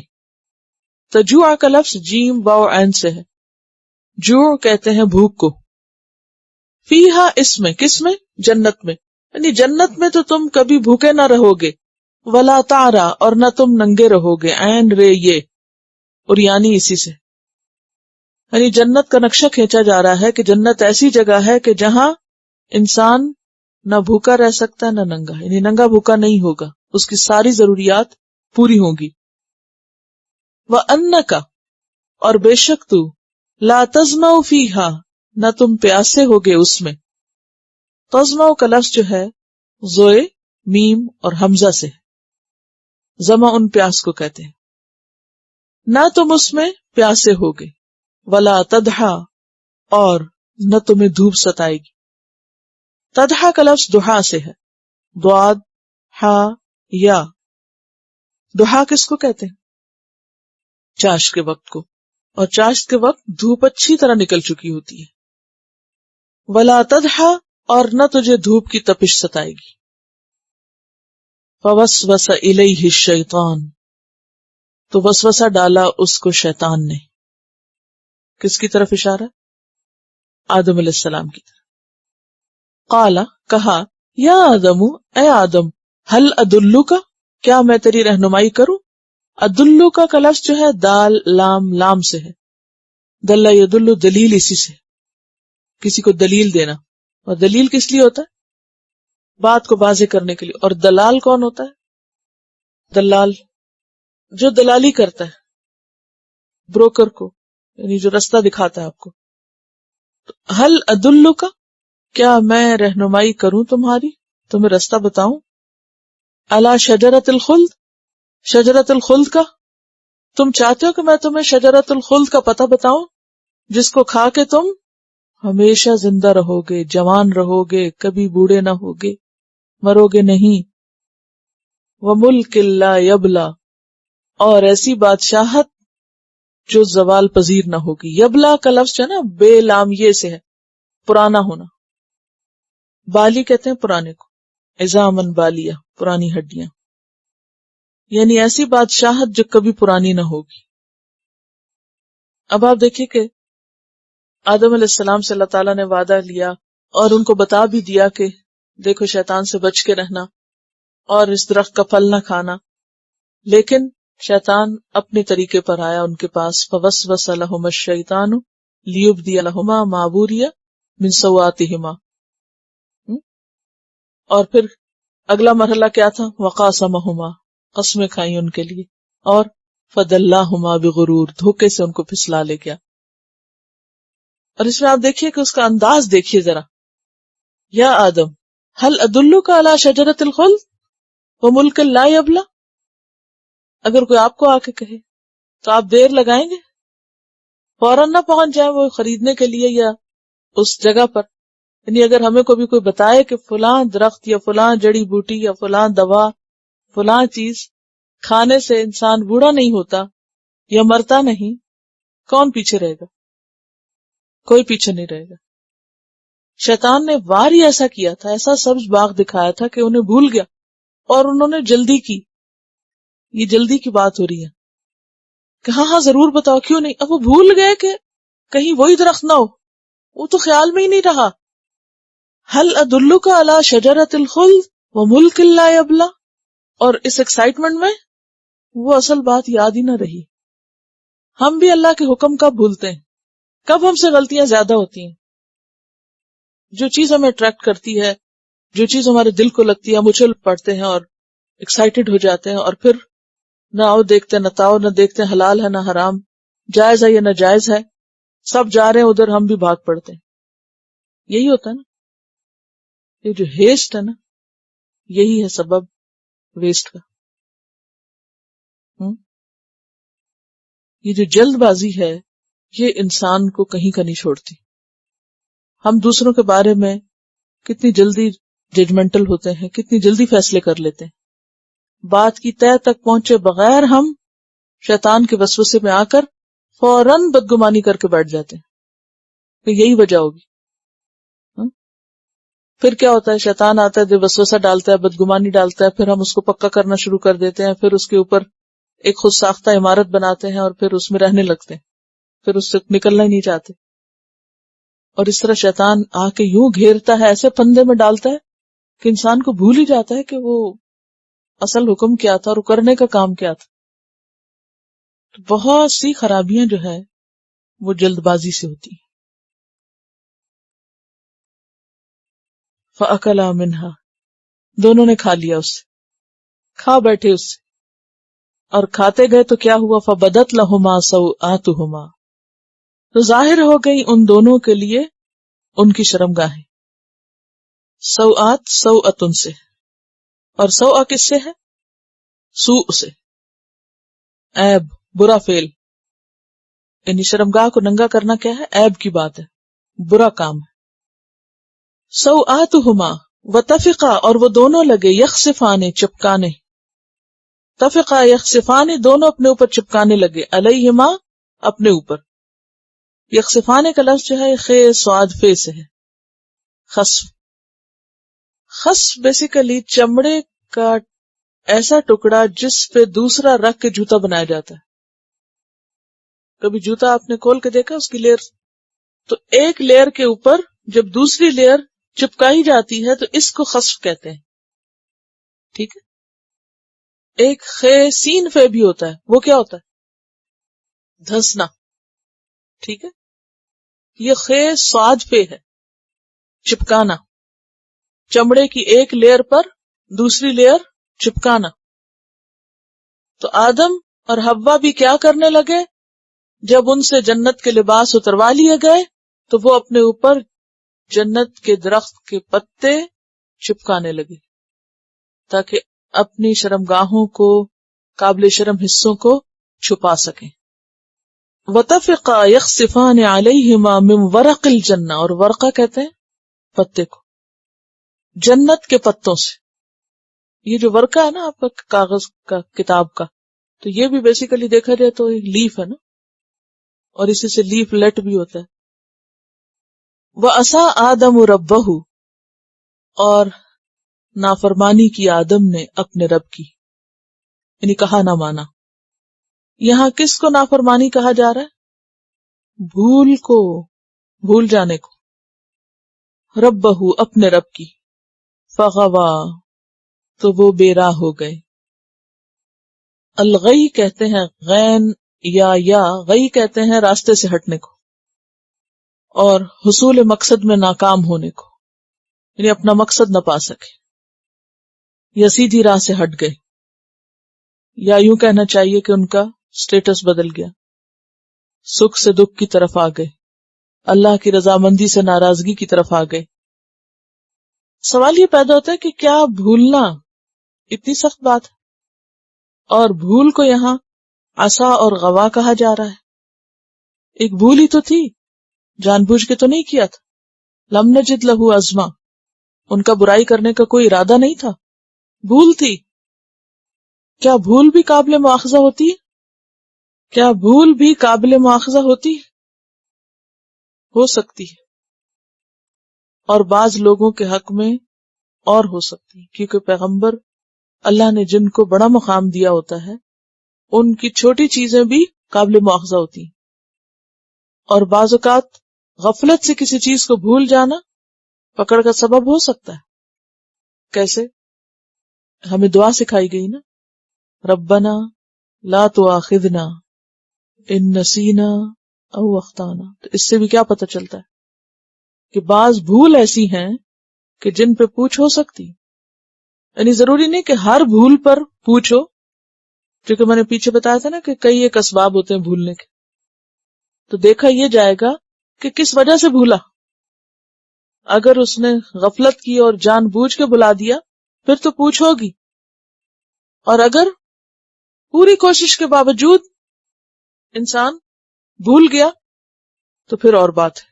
تجوع کا لفظ جیم واو عین سے ہے. جوع کہتے ہیں بھوک کو. فیہا، اس میں، کس میں؟ جنت میں. یعنی جنت میں تو تم کبھی بھوکے نہ رہو گے. ولا تعرا، اور نہ تم ننگے رہو گے. عین رے یہ اور یعنی اسی سے، یعنی جنت کا نقشہ کھینچا جا رہا ہے کہ جنت ایسی جگہ ہے کہ جہاں انسان نہ بھوکا رہ سکتا نہ ننگا، یعنی ننگا بھوکا نہیں ہوگا، اس کی ساری ضروریات پوری ہوں گی. وَأَنَّكَ، اور بے شک تو، لا تظمأ فیہا، نہ تم پیاسے ہوگے اس میں. تظمأ کا لفظ جو ہے زوئے، میم اور حمزہ سے، ظمأ ان پیاس کو کہتے ہیں. نہ تم اس میں پیاسے ہوگے. ولا تدحا، اور نہ تمہیں دھوپ ستائے گی. تدحا کا لفظ دحا سے ہے، ضاد ہا یا. دحا کس کو کہتے ہیں؟ چاشت کے وقت کو، اور چاشت کے وقت دھوپ اچھی طرح نکل چکی ہوتی ہے. ولا تدحا، اور نہ تجھے دھوپ کی تپش ستائے گی. فوسوس الیہ الشیطان، تو وسوسہ ڈالا اس کو شیطان نے. کس کی طرف اشارہ؟ آدم علیہ السلام کی طرف. قال، کہا، یا آدم، اے آدم، ہل ادلک، کیا میں تیری رہنمائی کروں؟ ادلک کا لفظ جو ہے دال لام لام سے ہے. دل یدل، دلیل اسی سے، کسی کو دلیل دینا. اور دلیل کس لیے ہوتا ہے؟ بات کو واضح کرنے کے لیے. اور دلال کون ہوتا ہے؟ دلال جو دلالی کرتا ہے، بروکر کو، یعنی جو رستہ دکھاتا ہے آپ کو. حل ادلک، کیا میں رہنمائی کروں تمہاری، تمہیں رستہ بتاؤں؟ علی شجرۃ الخلد، شجرۃ الخلد کا، تم چاہتے ہو کہ میں تمہیں شجرۃ الخلد کا پتہ بتاؤں، جس کو کھا کے تم ہمیشہ زندہ رہو گے، جوان رہو گے، کبھی بوڑھے نہ ہوگے، مرو گے نہیں. وملک لا یبلا، اور ایسی بادشاہت جو زوال پذیر نہ ہوگی. یبلا کا لفظ جو ہے نا بے لام یہ سے ہے، پرانا ہونا. بالی کہتے ہیں پرانے کو، عظامن بالیہ، پرانی ہڈیاں. یعنی ایسی بادشاہت جو کبھی پرانی نہ ہوگی. اب آپ دیکھیے کہ آدم علیہ السلام سے اللہ تعالیٰ نے وعدہ لیا اور ان کو بتا بھی دیا کہ دیکھو شیطان سے بچ کے رہنا اور اس درخت کا پھل نہ کھانا، لیکن شیطان اپنے طریقے پر آیا ان کے پاس. فوسوس لہما الشیطان لیبدی لہما ما بوریا من سوآتہما. اور پھر اگلا مرحلہ کیا تھا؟ وقاسمہما، قسمیں کھائیں ان کے لیے، اور فدلاہما بغرور، دھوکے سے ان کو پھسلا لے گیا. اور اس میں آپ دیکھیے کہ اس کا انداز دیکھیے ذرا. یا آدم هل ادلک علی شجرۃ الخلد وملک لا یبلی. اگر کوئی آپ کو آ کے کہے تو آپ دیر لگائیں گے؟ فوراً نہ پہنچ جائیں وہ خریدنے کے لیے یا اس جگہ پر. یعنی اگر ہمیں کوئی بتائے کہ فلاں درخت یا فلاں جڑی بوٹی یا فلاں دوا فلاں چیز کھانے سے انسان بوڑھا نہیں ہوتا یا مرتا نہیں، کون پیچھے رہے گا؟ کوئی پیچھے نہیں رہے گا. شیطان نے وار ہی ایسا کیا تھا، ایسا سبز باغ دکھایا تھا کہ انہیں بھول گیا اور انہوں نے جلدی کی. یہ جلدی کی بات ہو رہی ہے کہ ہاں ضرور بتاؤ، کیوں نہیں. اب وہ بھول گئے کہ کہیں وہی درخت نہ ہو، وہ تو خیال میں ہی نہیں رہا. هل ادلک علی شجرۃ الخلد وملک لا یبلی. اور اس ایکسائٹمنٹ میں وہ اصل بات یاد ہی نہ رہی. ہم بھی اللہ کے حکم کب بھولتے ہیں، کب ہم سے غلطیاں زیادہ ہوتی ہیں. جو چیز ہمیں اٹریکٹ کرتی ہے، جو چیز ہمارے دل کو لگتی ہے، ہم اچھل پڑتے ہیں اور ایکسائٹڈ ہو جاتے ہیں، اور پھر نہ آؤ دیکھتے نہ تاؤ، نہ دیکھتے حلال ہے نہ حرام، جائز ہے یا ناجائز ہے، سب جا رہے ہیں ادھر، ہم بھی بھاگ پڑتے ہیں. یہی ہوتا ہے نا، یہ جو ہیسٹ ہے نا، یہی ہے سبب ویسٹ کا. یہ جو جلد بازی ہے یہ انسان کو کہیں کا نہیں چھوڑتی. ہم دوسروں کے بارے میں کتنی جلدی ججمنٹل ہوتے ہیں، کتنی جلدی فیصلے کر لیتے ہیں. بات کی تہہ تک پہنچے بغیر ہم شیطان کے وسوسے میں آ کر فوراً بدگمانی کر کے بیٹھ جاتے ہیں کہ یہی وجہ ہوگی. پھر کیا ہوتا ہے؟ شیطان آتا ہے، وسوسہ ڈالتا ہے، بدگمانی ڈالتا ہے، پھر ہم اس کو پکا کرنا شروع کر دیتے ہیں، پھر اس کے اوپر ایک خود ساختہ عمارت بناتے ہیں اور پھر اس میں رہنے لگتے ہیں، پھر اس سے نکلنا ہی نہیں چاہتے. اور اس طرح شیطان آ کے یوں گھیرتا ہے، ایسے پندے میں ڈالتا ہے کہ انسان کو بھول ہی جاتا ہے کہ وہ اصل حکم کیا تھا اور کرنے کا کام کیا تھا. تو بہت سی خرابیاں جو ہے وہ جلد بازی سے ہوتی ہیں. فَأَكَلَا مِنْهَا، دونوں نے کھا لیا، اس سے کھا بیٹھے اس سے، اور کھاتے گئے تو کیا ہوا؟ فَبَدَتْ لَهُمَا سَوْآتُهُمَا، تو ظاہر ہو گئی ان دونوں کے لیے ان کی شرمگاہیں. سوآت سوءتن سے، اور سوء کس سے ہے؟ سوء سے، عیب، برا فعل. یعنی شرمگاہ کو ننگا کرنا کیا ہے؟ عیب کی بات ہے، برا کام ہے. سوآتہما وطفقا، اور وہ دونوں لگے یخصفانے، چپکانے. تفقا یخصفانے، دونوں اپنے اوپر چپکانے لگے، علیہما، اپنے اوپر. یخصفانے کا لفظ جو ہے خے سواد فے سے ہے، خصف. خصف بیسیکلی چمڑے کا ایسا ٹکڑا جس پہ دوسرا رکھ کے جوتا بنایا جاتا ہے. کبھی جوتا آپ نے کھول کے دیکھا اس کی لیئر؟ تو ایک لیئر کے اوپر جب دوسری لیئر چپکائی جاتی ہے تو اس کو خصف کہتے ہیں. ٹھیک ہے. ایک خے سین فے بھی ہوتا ہے، وہ کیا ہوتا ہے؟ دھسنا. ٹھیک ہے. یہ خے سواد فے ہے، چپکانا، چمڑے کی ایک لیئر پر دوسری لیئر چپکانا. تو آدم اور حوا بھی کیا کرنے لگے؟ جب ان سے جنت کے لباس اتروا لیے گئے تو وہ اپنے اوپر جنت کے درخت کے پتے چپکانے لگے تاکہ اپنی شرمگاہوں کو، قابل شرم حصوں کو چھپا سکیں. وَتَفِقَا يَخْصِفَانِ عَلَيْهِمَا مِنْ وَرَقِ الْجَنَّةِ، اور ورقہ کہتے ہیں پتے کو، جنت کے پتوں سے. یہ جو ورقہ ہے نا آپ کا کاغذ کا، کتاب کا، تو یہ بھی بیسیکلی دیکھا جائے تو لیف ہے نا، اور اسی سے لیف لیٹ بھی ہوتا ہے. وَعَصَىٰ آدَمُ رَبَّهُ، اور نافرمانی کی آدم نے اپنے رب کی. یعنی کہا نہ مانا. یہاں کس کو نافرمانی کہا جا رہا ہے؟ بھول کو، بھول جانے کو. ربہ، اپنے رب کی. فغوا، تو وہ بے راہ ہو گئے. الغی کہتے ہیں غین یا غی کہتے ہیں راستے سے ہٹنے کو، اور حصول مقصد میں ناکام ہونے کو، یعنی اپنا مقصد نہ پا سکے یا سیدھی راہ سے ہٹ گئے، یا یوں کہنا چاہیے کہ ان کا سٹیٹس بدل گیا، سکھ سے دکھ کی طرف آ گئے، اللہ کی رضامندی سے ناراضگی کی طرف آ گئے. سوال یہ پیدا ہوتا ہے کہ کیا بھولنا اتنی سخت بات ہے؟ اور بھول کو یہاں عصا اور غوا کہا جا رہا ہے. ایک بھول ہی تو تھی، جان بوجھ کے تو نہیں کیا تھا. لم نجد لہو عزما، ان کا برائی کرنے کا کوئی ارادہ نہیں تھا، بھول تھی. کیا بھول بھی قابل مواخذہ ہوتی ہے؟ کیا بھول بھی قابل مواخذہ ہوتی ہے؟ ہو سکتی ہے، اور بعض لوگوں کے حق میں اور ہو سکتی ہے، کیونکہ پیغمبر اللہ نے جن کو بڑا مقام دیا ہوتا ہے ان کی چھوٹی چیزیں بھی قابل مواخذہ ہوتی ہیں. اور بعض اوقات غفلت سے کسی چیز کو بھول جانا پکڑ کا سبب ہو سکتا ہے. کیسے؟ ہمیں دعا سکھائی گئی نا، ربنا لا تؤاخذنا ان نسینا او اخطانا. تو اس سے بھی کیا پتہ چلتا ہے کہ بعض بھول ایسی ہیں کہ جن پہ پوچھ ہو سکتی. یعنی ضروری نہیں کہ ہر بھول پر پوچھو، کیونکہ میں نے پیچھے بتایا تھا نا کہ کئی ایک اسباب ہوتے ہیں بھولنے کے. تو دیکھا یہ جائے گا کہ کس وجہ سے بھولا. اگر اس نے غفلت کی اور جان بوجھ کے بلا دیا پھر تو پوچھ ہوگی، اور اگر پوری کوشش کے باوجود انسان بھول گیا تو پھر اور بات ہے.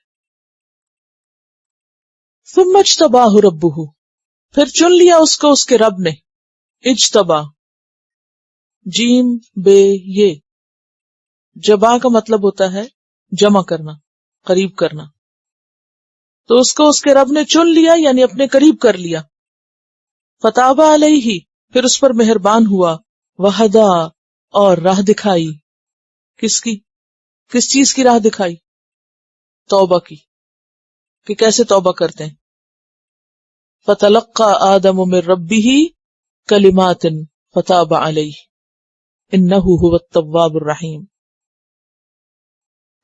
ثم اجتباہ ربہ، پھر چن لیا اس کو اس کے رب نے. اجتبا، جیم بے یہ، جبا کا مطلب ہوتا ہے جمع کرنا، قریب کرنا. تو اس کو اس کے رب نے چن لیا یعنی اپنے قریب کر لیا. فتاب علیہ، پھر اس پر مہربان ہوا. وہدا، اور راہ دکھائی. کس کی؟ کس چیز کی راہ دکھائی؟ توبہ کی، کہ کیسے توبہ کرتے ہیں. فتلقى آدم من ربه کلمات فتاب علیہ انہ هو التواب الرحیم.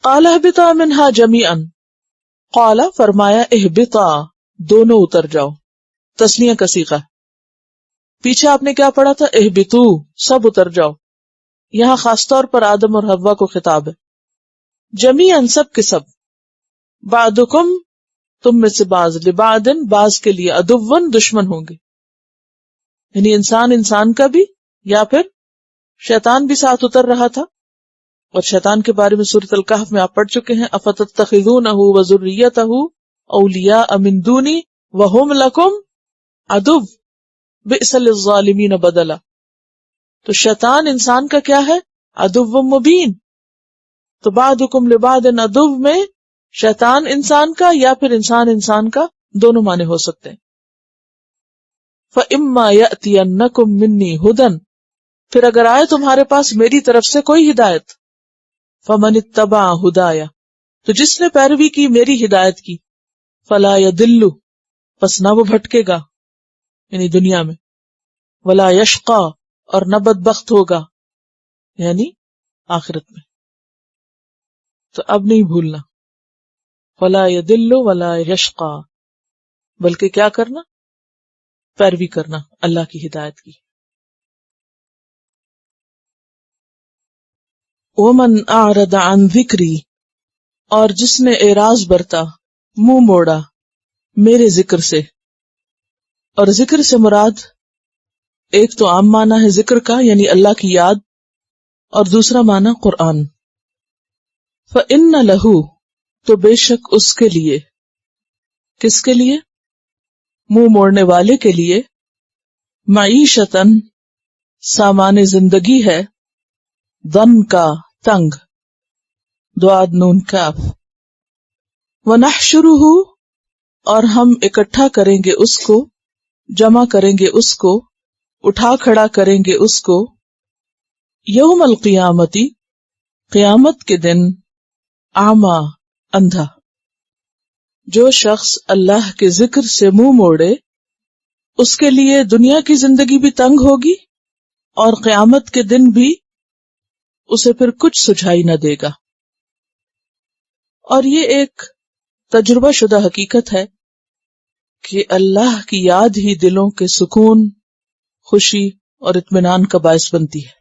قال اہبطا منها جميعا، قال فرمایا اہبطا، دونوں اتر جاؤ. تثنیہ کا صیغہ. پیچھے آپ نے کیا پڑھا تھا؟ اہبطو، سب اتر جاؤ. یہاں خاص طور پر آدم اور حوا کو خطاب ہے. جمیعا، سب کے سب. بعدکم، تم میں سے بعض، لبعدن، بعض کے لیے، عدوً، دشمن ہوں گے. یعنی انسان کا بھی، یا پھر شیطان بھی ساتھ اتر رہا تھا. اور شیطان کے بارے میں سورۃ الکہف میں آپ پڑھ چکے ہیں. افتتخذونہ وذریتہ اولیاء من دونی وہم لکم عدو بئس للظالمین بدلا. تو شیطان انسان کا کیا ہے؟ عدو مبین. تو بعدکم لبعد عدو میں شیطان انسان کا یا پھر انسان کا، دونوں معنی ہو سکتے ہیں. فَإِمَّا يَأْتِيَنَّكُم مِّنِّي هُدًى، پھر اگر آئے تمہارے پاس میری طرف سے کوئی ہدایت. فَمَنِ اتَّبَعَ هُدَايَ، تو جس نے پیروی کی میری ہدایت کی. فَلَا يَضِلُّ، پس نہ وہ بھٹکے گا، یعنی دنیا میں. وَلَا يَشْقَى، اور نہ بدبخت ہوگا، یعنی آخرت میں. تو اب نہیں بھولنا. وَلَا يَضِلُّ وَلَا يَشْقَى، بلکہ کیا کرنا؟ پیروی کرنا اللہ کی ہدایت کی. وَمَنْ أَعْرَضَ عَنْ ذِكْرِي، اور جس نے اعراض برتا، منہ موڑا میرے ذکر سے. اور ذکر سے مراد ایک تو عام معنی ہے ذکر کا یعنی اللہ کی یاد، اور دوسرا معنی قرآن. فَإِنَّ لَهُ، تو بے شک اس کے لیے. کس کے لیے؟ منہ موڑنے والے کے لیے. معیشتاً، سامان زندگی ہے. دن کا، تنگ. دعاد نون کاف. وَنَحْشُرُهُ، اور ہم اکٹھا کریں گے اس کو، جمع کریں گے اس کو، اٹھا کھڑا کریں گے اس کو. یوم القیامتی قیامت کے دن اعما اندھا، جو شخص اللہ کے ذکر سے منہ موڑے اس کے لیے دنیا کی زندگی بھی تنگ ہوگی اور قیامت کے دن بھی اسے پھر کچھ سجھائی نہ دے گا۔ اور یہ ایک تجربہ شدہ حقیقت ہے کہ اللہ کی یاد ہی دلوں کے سکون، خوشی اور اطمینان کا باعث بنتی ہے۔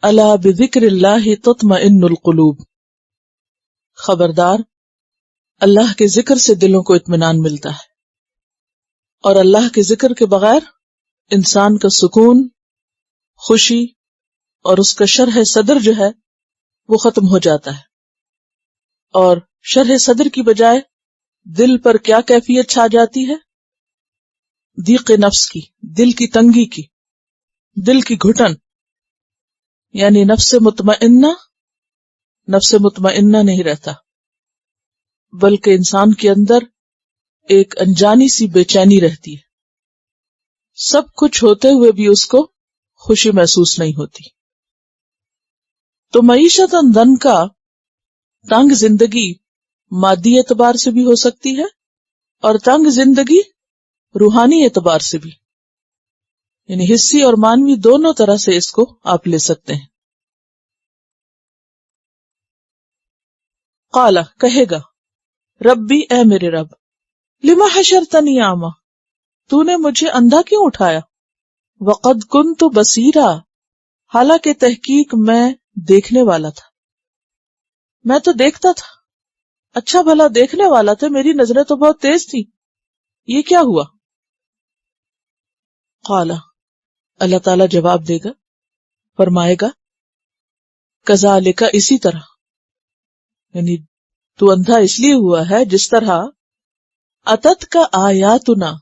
الا بذکر اللہ تطمئن القلوب، خبردار اللہ کے ذکر سے دلوں کو اطمینان ملتا ہے، اور اللہ کے ذکر کے بغیر انسان کا سکون، خوشی اور اس کا شرح صدر جو ہے وہ ختم ہو جاتا ہے، اور شرح صدر کی بجائے دل پر کیا کیفیت چھا جاتی ہے؟ ضیق نفس کی، دل کی تنگی کی، دل کی گھٹن، یعنی نفس مطمئنہ نہیں رہتا، بلکہ انسان کے اندر ایک انجانی سی بے چینی رہتی ہے، سب کچھ ہوتے ہوئے بھی اس کو خوشی محسوس نہیں ہوتی۔ تو معیشت دن کا تنگ زندگی مادی اعتبار سے بھی ہو سکتی ہے اور تنگ زندگی روحانی اعتبار سے بھی، یعنی حسی اور مانوی دونوں طرح سے اس کو آپ لے سکتے ہیں۔ قال، کہے گا، ربی، اے میرے رب، لما حشرتنی اعمی، تو نے مجھے اندھا کیوں اٹھایا؟ وقد کنت بصیرا، حالانکہ تحقیق میں دیکھنے والا تھا، میں تو دیکھتا تھا، اچھا بھلا دیکھنے والا تھا، میری نظریں تو بہت تیز تھی، یہ کیا ہوا؟ قال، اللہ تعالیٰ جواب دے گا، فرمائے گا، کذالک، اسی طرح، یعنی تو اندھا اس لیے ہوا ہے جس طرح اتت کا آیاتنا،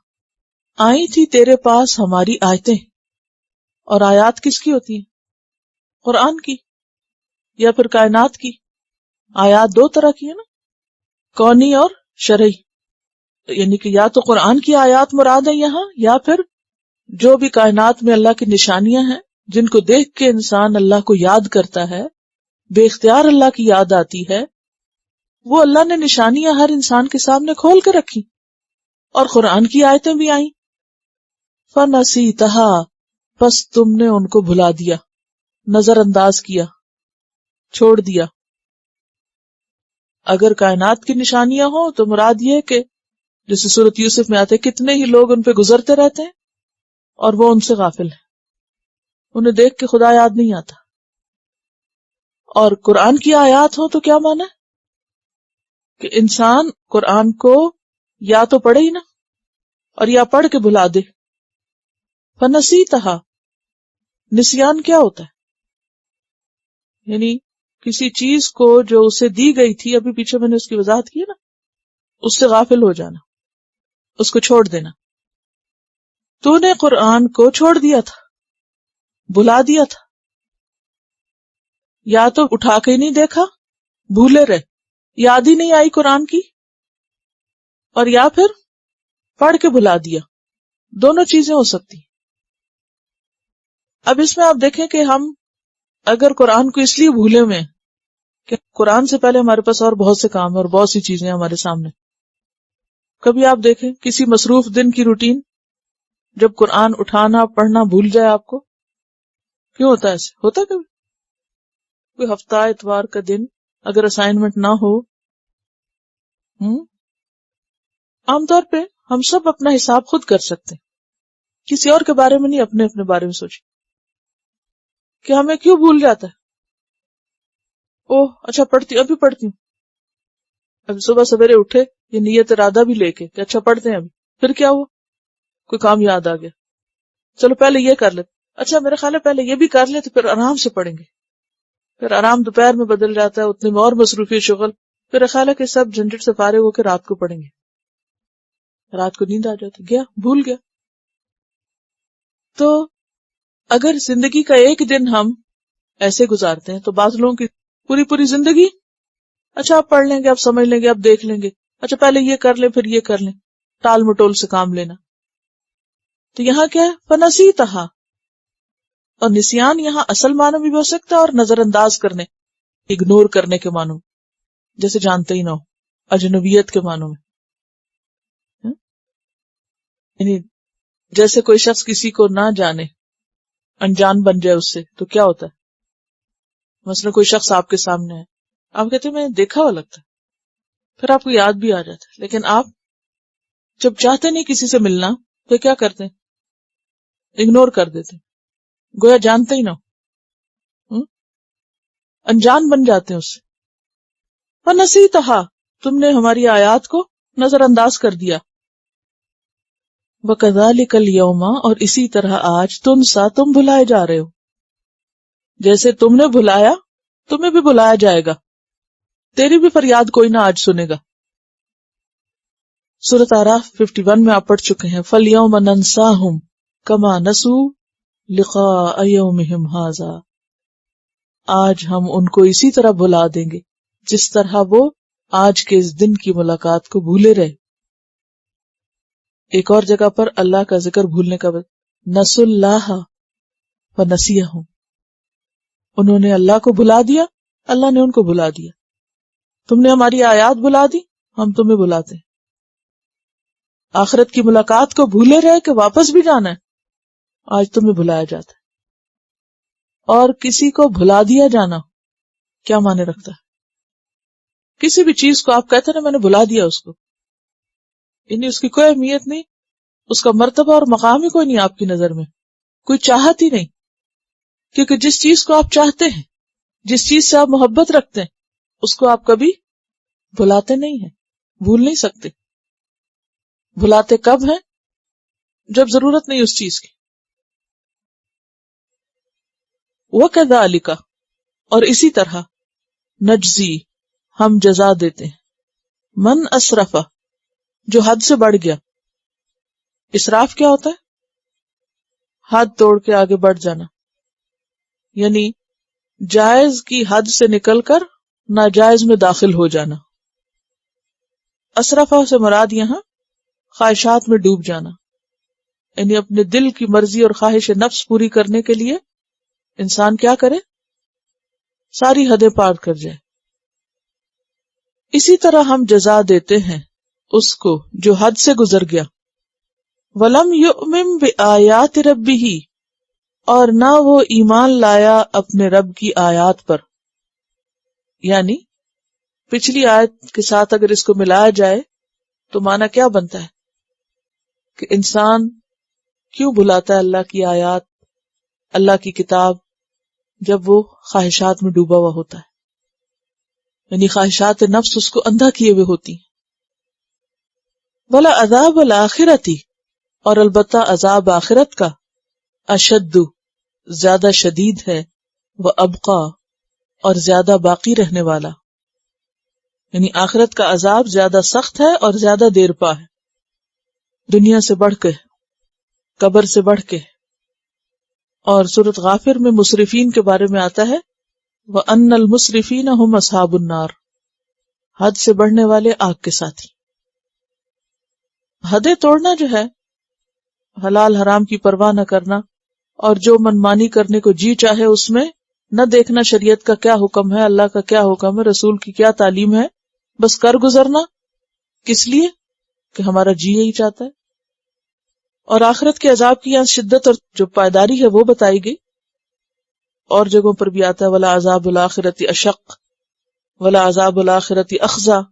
آئی تھی تیرے پاس ہماری آیتیں، اور آیات کس کی ہوتی ہیں؟ قرآن کی یا پھر کائنات کی۔ آیات دو طرح کی ہیں نا، کونی اور شرعی، یعنی کہ یا تو قرآن کی آیات مراد ہیں یہاں، یا پھر جو بھی کائنات میں اللہ کی نشانیاں ہیں جن کو دیکھ کے انسان اللہ کو یاد کرتا ہے، بے اختیار اللہ کی یاد آتی ہے، وہ اللہ نے نشانیاں ہر انسان کے سامنے کھول کے رکھی، اور قرآن کی آیتیں بھی آئیں۔ فَنَسِیتَهَا، پس تم نے ان کو بھلا دیا، نظر انداز کیا، چھوڑ دیا۔ اگر کائنات کی نشانیاں ہوں تو مراد یہ کہ جیسے سورۃ یوسف میں آتے کتنے ہی لوگ ان پہ گزرتے رہتے ہیں اور وہ ان سے غافل ہیں، انہیں دیکھ کے خدا یاد نہیں آتا۔ اور قرآن کی آیات ہوں تو کیا مانا ہے کہ انسان قرآن کو یا تو پڑھے ہی نہ، اور یا پڑھ کے بھلا دے۔ فَنَسِیتَهَا، نسیان کیا ہوتا ہے؟ یعنی کسی چیز کو جو اسے دی گئی تھی، ابھی پیچھے میں نے اس کی وضاحت کی نا، اس سے غافل ہو جانا، اس کو چھوڑ دینا۔ تو نے قرآن کو چھوڑ دیا تھا، بھلا دیا تھا، یا تو اٹھا کے ہی نہیں دیکھا، بھولے رہے، یاد ہی نہیں آئی قرآن کی، اور یا پھر پڑھ کے بھلا دیا، دونوں چیزیں ہو سکتی۔ اب اس میں آپ دیکھیں کہ ہم اگر قرآن کو اس لیے بھولے ہوئے ہیں کہ قرآن سے پہلے ہمارے پاس اور بہت سے کام ہیں اور بہت سی چیزیں ہمارے سامنے، کبھی آپ دیکھیں کسی مصروف دن کی روٹین جب قرآن اٹھانا پڑھنا بھول جائے آپ کو، کیوں ہوتا ہے ایسے؟ ہوتا کبھی کوئی ہفتہ اتوار کا دن اگر اسائنمنٹ نہ ہو، عام طور پہ ہم سب اپنا حساب خود کر سکتے ہیں، کسی اور کے بارے میں نہیں، اپنے اپنے بارے میں سوچیں کہ ہمیں کیوں بھول جاتا ہے۔ اوہ اچھا پڑھتی ہوں، ابھی پڑھتی ہوں، ابھی صبح سویرے اٹھے یہ نیت ارادہ بھی لے کے کہ اچھا پڑھتے ہیں، ابھی پھر کیا ہوا، کوئی کام یاد آ گیا، چلو پہلے یہ کر لیتے، اچھا میرا خیال ہے پہلے یہ بھی کر لیتے پھر آرام سے پڑھیں گے، پھر آرام دوپہر میں بدل جاتا ہے، اتنے میں اور مصروفی شغل، پھر خیال ہے کہ سب جھنجٹ سے فارغ ہو کے رات کو پڑھیں گے، رات کو نیند آ جاتی، گیا بھول گیا۔ تو اگر زندگی کا ایک دن ہم ایسے گزارتے ہیں تو بعض لوگوں کی پوری زندگی، اچھا آپ پڑھ لیں گے، آپ سمجھ لیں گے، آپ دیکھ لیں گے، اچھا پہلے یہ کر لیں پھر یہ کر لیں، ٹال مٹول سے کام لینا۔ تو یہاں کیا ہے؟ فنسیتہا، اور نسیان یہاں اصل معنی بھی ہو سکتا ہے اور نظر انداز کرنے، اگنور کرنے کے معنوں، جیسے جانتے ہی نہ ہو، اجنبیت کے معنوں میں، یعنی جیسے کوئی شخص کسی کو نہ جانے، انجان بن جائے اس سے، تو کیا ہوتا ہے؟ مثلا کوئی شخص آپ کے سامنے ہے، آپ کہتے ہیں میں دیکھا ہوا لگتا ہے، پھر آپ کو یاد بھی آ جاتا ہے، لیکن آپ جب چاہتے نہیں کسی سے ملنا تو کیا کرتے ہیں؟ اگنور کر دیتے، گویا جانتے ہی نہ ہو، انجان بن جاتے ہیں اس سے۔ وَنَسِيتَهَا، تم نے ہماری آیات کو نظر انداز کر دیا۔ وَكَذَلِكَ الْيَوْمَ، اور اسی طرح آج تنسا، تم بھلائے جا رہے ہو، جیسے تم نے بھلایا تمہیں بھی بھلایا جائے گا، تیری بھی فریاد کوئی نہ آج سنے گا۔ سورۃ اعراف 51 میں آپ پڑھ چکے ہیں، فَالْيَوْمَ نَنْسَاهُمْ كَمَا نَسُوا لِقَاءَ يَوْمِهِمْ هَذَا، آج ہم ان کو اسی طرح بھلا دیں گے جس طرح وہ آج کے اس دن کی ملاقات کو بھولے رہے۔ ایک اور جگہ پر اللہ کا ذکر بھولنے کا نسوا اللہ ونسیہم، انہوں نے اللہ کو بھلا دیا، اللہ نے ان کو بھلا دیا۔ تم نے ہماری آیات بھلا دی، ہم تمہیں بلاتے ہیں۔ آخرت کی ملاقات کو بھولے رہے کہ واپس بھی جانا ہے، آج تمہیں بھلایا جاتا ہے۔ اور کسی کو بھلا دیا جانا کیا معنی رکھتا ہے؟ کسی بھی چیز کو آپ کہتے ہیں نا میں نے بھلا دیا اس کو، یعنی اس کی کوئی اہمیت نہیں، اس کا مرتبہ اور مقام ہی کوئی نہیں آپ کی نظر میں، کوئی چاہت ہی نہیں، کیونکہ جس چیز کو آپ چاہتے ہیں، جس چیز سے آپ محبت رکھتے ہیں، اس کو آپ کبھی بھلاتے نہیں ہیں، بھول نہیں سکتے۔ بھلاتے کب ہیں؟ جب ضرورت نہیں اس چیز کی۔ وَكَذَلِكَ، اور اسی طرح نجزی، ہم جزا دیتے ہیں، من اسرف، جو حد سے بڑھ گیا۔ اسراف کیا ہوتا ہے؟ حد توڑ کے آگے بڑھ جانا، یعنی جائز کی حد سے نکل کر ناجائز میں داخل ہو جانا۔ اسرفہ سے مراد یہاں خواہشات میں ڈوب جانا، یعنی اپنے دل کی مرضی اور خواہش نفس پوری کرنے کے لیے انسان کیا کرے؟ ساری حدیں پار کر جائے۔ اسی طرح ہم جزا دیتے ہیں اس کو جو حد سے گزر گیا۔ وَلَمْ يُؤْمِن بِآيَاتِ رَبِّهِ، اور نہ وہ ایمان لایا اپنے رب کی آیات پر، یعنی پچھلی آیت کے ساتھ اگر اس کو ملایا جائے تو معنی کیا بنتا ہے کہ انسان کیوں بھلاتا ہے اللہ کی آیات، اللہ کی کتاب، جب وہ خواہشات میں ڈوبا ہوا ہوتا ہے، یعنی خواہشات نفس اس کو اندھا کیے ہوئے ہوتی ہیں۔ وَلَا عَذَابُ الْآخِرَةِ، اور البتہ عذاب آخرت کا، اشد، زیادہ شدید ہے، وَأَبْقَى، اور زیادہ باقی رہنے والا، یعنی آخرت کا عذاب زیادہ سخت ہے اور زیادہ دیر پا ہے، دنیا سے بڑھ کے، قبر سے بڑھ کے۔ اور سورۃ غافر میں مسرفین کے بارے میں آتا ہے، وَأَنَّ الْمُسْرِفِينَ هُمْ أَصْحَابُ النَّارِ، حد سے بڑھنے والے آگ کے ساتھی۔ حدیں توڑنا جو ہے، حلال حرام کی پرواہ نہ کرنا اور جو منمانی کرنے کو جی چاہے اس میں نہ دیکھنا شریعت کا کیا حکم ہے، اللہ کا کیا حکم ہے، رسول کی کیا تعلیم ہے، بس کر گزرنا، کس لیے کہ ہمارا جی یہی چاہتا ہے۔ اور آخرت کے عذاب کی یہاں شدت اور جو پائیداری ہے وہ بتائی گئی، اور جگہوں پر بھی آتا ہے وَلَا عَذَابُ الْآخِرَةِ أَشَقُّ وَلَا عَذَابُ الْآخِرَةِ أَخْزَىٰ۔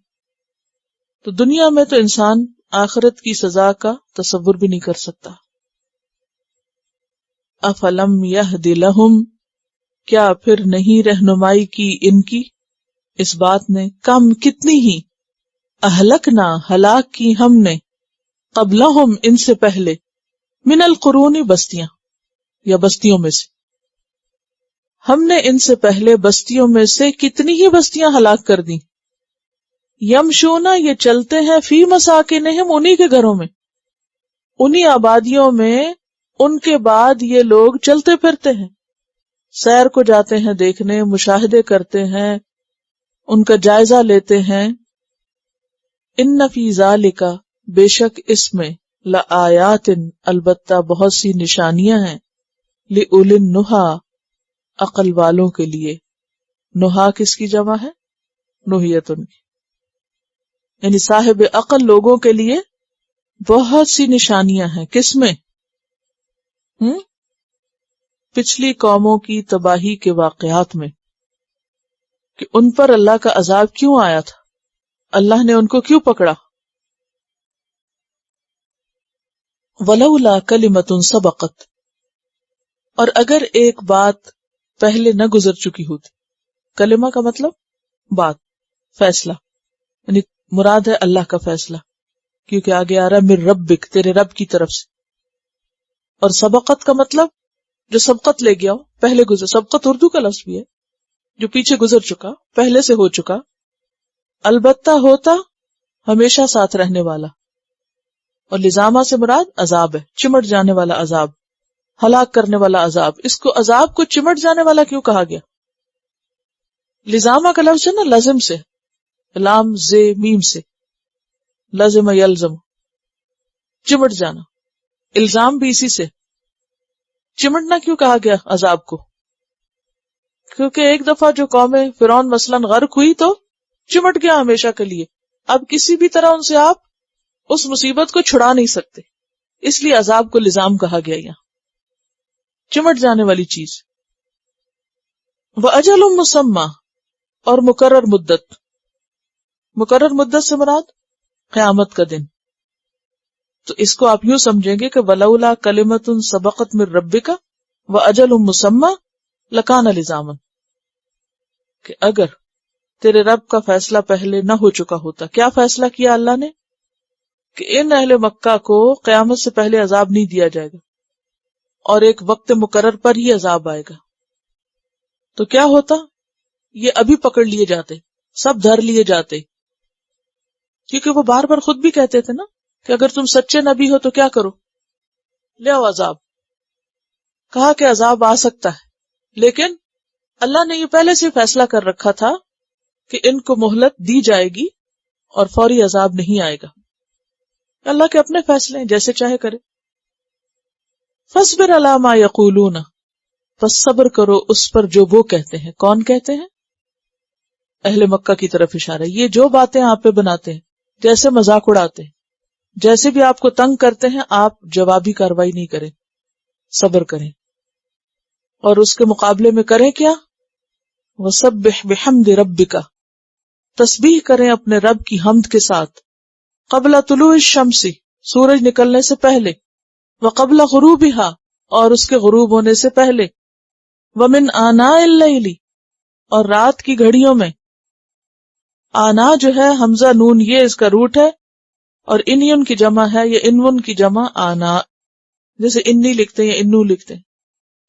تو دنیا میں تو انسان آخرت کی سزا کا تصور بھی نہیں کر سکتا۔ أَفَلَمْ يَهْدِ لَهُمْ، کیا پھر نہیں رہنمائی کی ان کی اس بات نے، کم کتنی ہی، اہلکنا ہلاک کی ہم نے، قبلہم ان سے پہلے، من القرون بستیاں یا بستیوں میں سے، ہم نے ان سے پہلے بستیوں میں سے کتنی ہی بستیاں ہلاک کر دیں۔ یمشونا، یہ چلتے ہیں، فی مساکنہم، انہی کے گھروں میں، انہی آبادیوں میں، ان کے بعد یہ لوگ چلتے پھرتے ہیں، سیر کو جاتے ہیں دیکھنے، مشاہدے کرتے ہیں، ان کا جائزہ لیتے ہیں۔ ان فی ذالک، بے شک اس میں، لآیات، البتہ بہت سی نشانیاں ہیں، لِأُولِي النُّہَىٰ، عقل والوں کے لیے. نہا کس کی جمع ہے؟ نوحیتن کی. یعنی صاحب عقل لوگوں کے لیے بہت سی نشانیاں ہیں. کس میں؟ پچھلی قوموں کی تباہی کے واقعات میں، کہ ان پر اللہ کا عذاب کیوں آیا تھا، اللہ نے ان کو کیوں پکڑا. وَلَوْلَا كَلِمَةٌ سَبَقَتْ، اور اگر ایک بات پہلے نہ گزر چکی ہوتی. کلمہ کا مطلب بات، فیصلہ، یعنی مراد ہے اللہ کا فیصلہ، کیونکہ آگے آ رہا ہے من ربک، تیرے رب کی طرف سے. اور سبقت کا مطلب جو سبقت لے گیا ہو، پہلے گزر. سبقت اردو کا لفظ بھی ہے، جو پیچھے گزر چکا، پہلے سے ہو چکا. البتہ ہوتا، ہمیشہ ساتھ رہنے والا. اور لزامہ سے مراد عذاب ہے، چمٹ جانے والا عذاب، ہلاک کرنے والا عذاب. اس کو عذاب کو چمٹ جانے والا کیوں کہا گیا؟ لزامہ کا لفظ ہے نا لازم سے، لام زے میم سے، لازم یلزم، چمٹ جانا. الزام بھی اسی سے. چمٹنا کیوں کہا گیا عذاب کو؟ کیونکہ ایک دفعہ جو قوم فرعون مثلاً غرق ہوئی تو چمٹ گیا ہمیشہ کے لیے. اب کسی بھی طرح ان سے آپ اس مصیبت کو چھڑا نہیں سکتے، اس لیے عذاب کو لزام کہا گیا یہاں، چمٹ جانے والی چیز. وَأَجَلٌ مُّسَمًّى، اور مقرر مدت. مقرر مدت سے مراد قیامت کا دن. تو اس کو آپ یوں سمجھیں گے کہ وَلَوْلَا كَلِمَةٌ سَبَقَتْ مِن رَبِّكَ وَأَجَلٌ مُّسَمًّى لَكَانَ لِزَامًا، کہ اگر تیرے رب کا فیصلہ پہلے نہ ہو چکا ہوتا. کیا فیصلہ کیا اللہ نے؟ کہ ان اہل مکہ کو قیامت سے پہلے عذاب نہیں دیا جائے گا، اور ایک وقت مقرر پر ہی عذاب آئے گا. تو کیا ہوتا؟ یہ ابھی پکڑ لیے جاتے، سب دھر لیے جاتے. کیونکہ وہ بار بار خود بھی کہتے تھے نا کہ اگر تم سچے نبی ہو تو کیا کرو، لے آؤ عذاب. کہا کہ عذاب آ سکتا ہے، لیکن اللہ نے یہ پہلے سے فیصلہ کر رکھا تھا کہ ان کو مہلت دی جائے گی اور فوری عذاب نہیں آئے گا. اللہ کے اپنے فیصلے ہیں، جیسے چاہے کرے. فَاصْبِرْ عَلَىٰ مَا يَقُولُونَ، پس صبر کرو اس پر جو وہ کہتے ہیں. کون کہتے ہیں؟ اہل مکہ کی طرف اشارہ. یہ جو باتیں آپ پہ بناتے ہیں، جیسے مذاق اڑاتے ہیں، جیسے بھی آپ کو تنگ کرتے ہیں، آپ جوابی کاروائی نہیں کریں، صبر کریں. اور اس کے مقابلے میں کریں کیا؟ وَسَبِّحْ بِحَمْدِ رَبِّكَ، تسبیح کریں اپنے رب کی حمد کے ساتھ. قبل طلوع الشمس، سورج نکلنے سے پہلے. وقبل غروبها، اور اس کے غروب ہونے سے پہلے. ومن آناء اللیل، اور رات کی گھڑیوں میں. آنا جو ہے حمزہ نون، یہ اس کا روٹ ہے، اور انین کی جمع ہے، یہ انون کی جمع آنا. جیسے انی لکھتے ہیں یا انو لکھتے ہیں،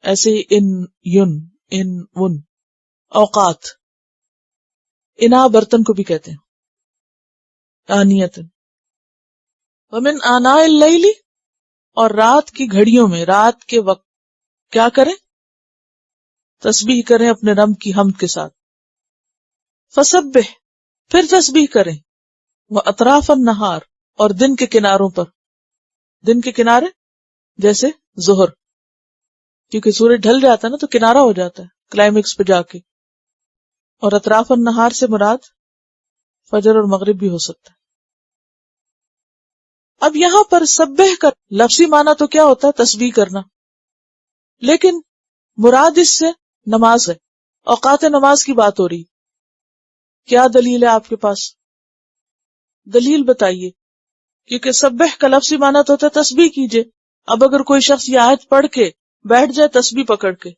ایسے ہی ان یون، ان ون. اوقات، انا برتن کو بھی کہتے ہیں، آنیت. ومن آناء اللیل، اور رات کی گھڑیوں میں، رات کے وقت کیا کریں؟ تسبیح کریں اپنے رب کی حمد کے ساتھ. فسبح، پھر تسبیح کریں. وَأَطْرَافَ النَّهَارِ، اور دن کے کناروں پر. دن کے کنارے جیسے ظہر، کیونکہ سورج ڈھل جاتا ہے نا تو کنارہ ہو جاتا ہے کلائمیکس پہ جا کے. اور اطراف النہار سے مراد فجر اور مغرب بھی ہو سکتا ہے. اب یہاں پر سبح کا لفظی معنی تو کیا ہوتا ہے؟ تسبیح کرنا. لیکن مراد اس سے نماز ہے، اوقات نماز کی بات ہو رہی. کیا دلیل ہے آپ کے پاس؟ دلیل بتائیے. کیونکہ سبح کا لفظی معنی تو ہوتا ہے تسبیح کیجئے. اب اگر کوئی شخص یہ آیت پڑھ کے بیٹھ جائے تسبیح پکڑ کے،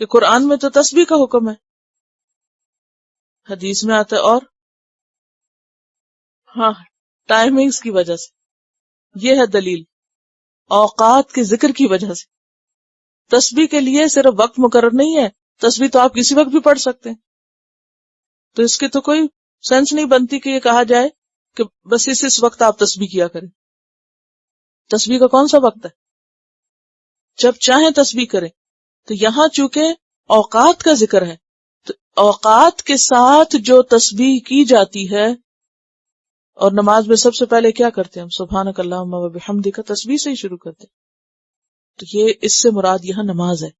کہ قرآن میں تو تسبیح کا حکم ہے، حدیث میں آتا ہے، اور ہاں ٹائمنگز کی وجہ سے. یہ ہے دلیل، اوقات کے ذکر کی وجہ سے. تسبیح کے لیے صرف وقت مقرر نہیں ہے، تسبیح تو آپ کسی وقت بھی پڑھ سکتے ہیں. تو اس کی تو کوئی سینس نہیں بنتی کہ یہ کہا جائے کہ بس اس وقت آپ تسبیح کیا کریں. تسبیح کا کون سا وقت ہے؟ جب چاہیں تسبیح کریں. تو یہاں چونکہ اوقات کا ذکر ہے، تو اوقات کے ساتھ جو تسبیح کی جاتی ہے، اور نماز میں سب سے پہلے کیا کرتے ہیں ہم؟ سبحانک اللہم و بحمدک، تسبیح سے ہی شروع کرتے ہیں. تو یہ اس سے مراد یہاں نماز ہے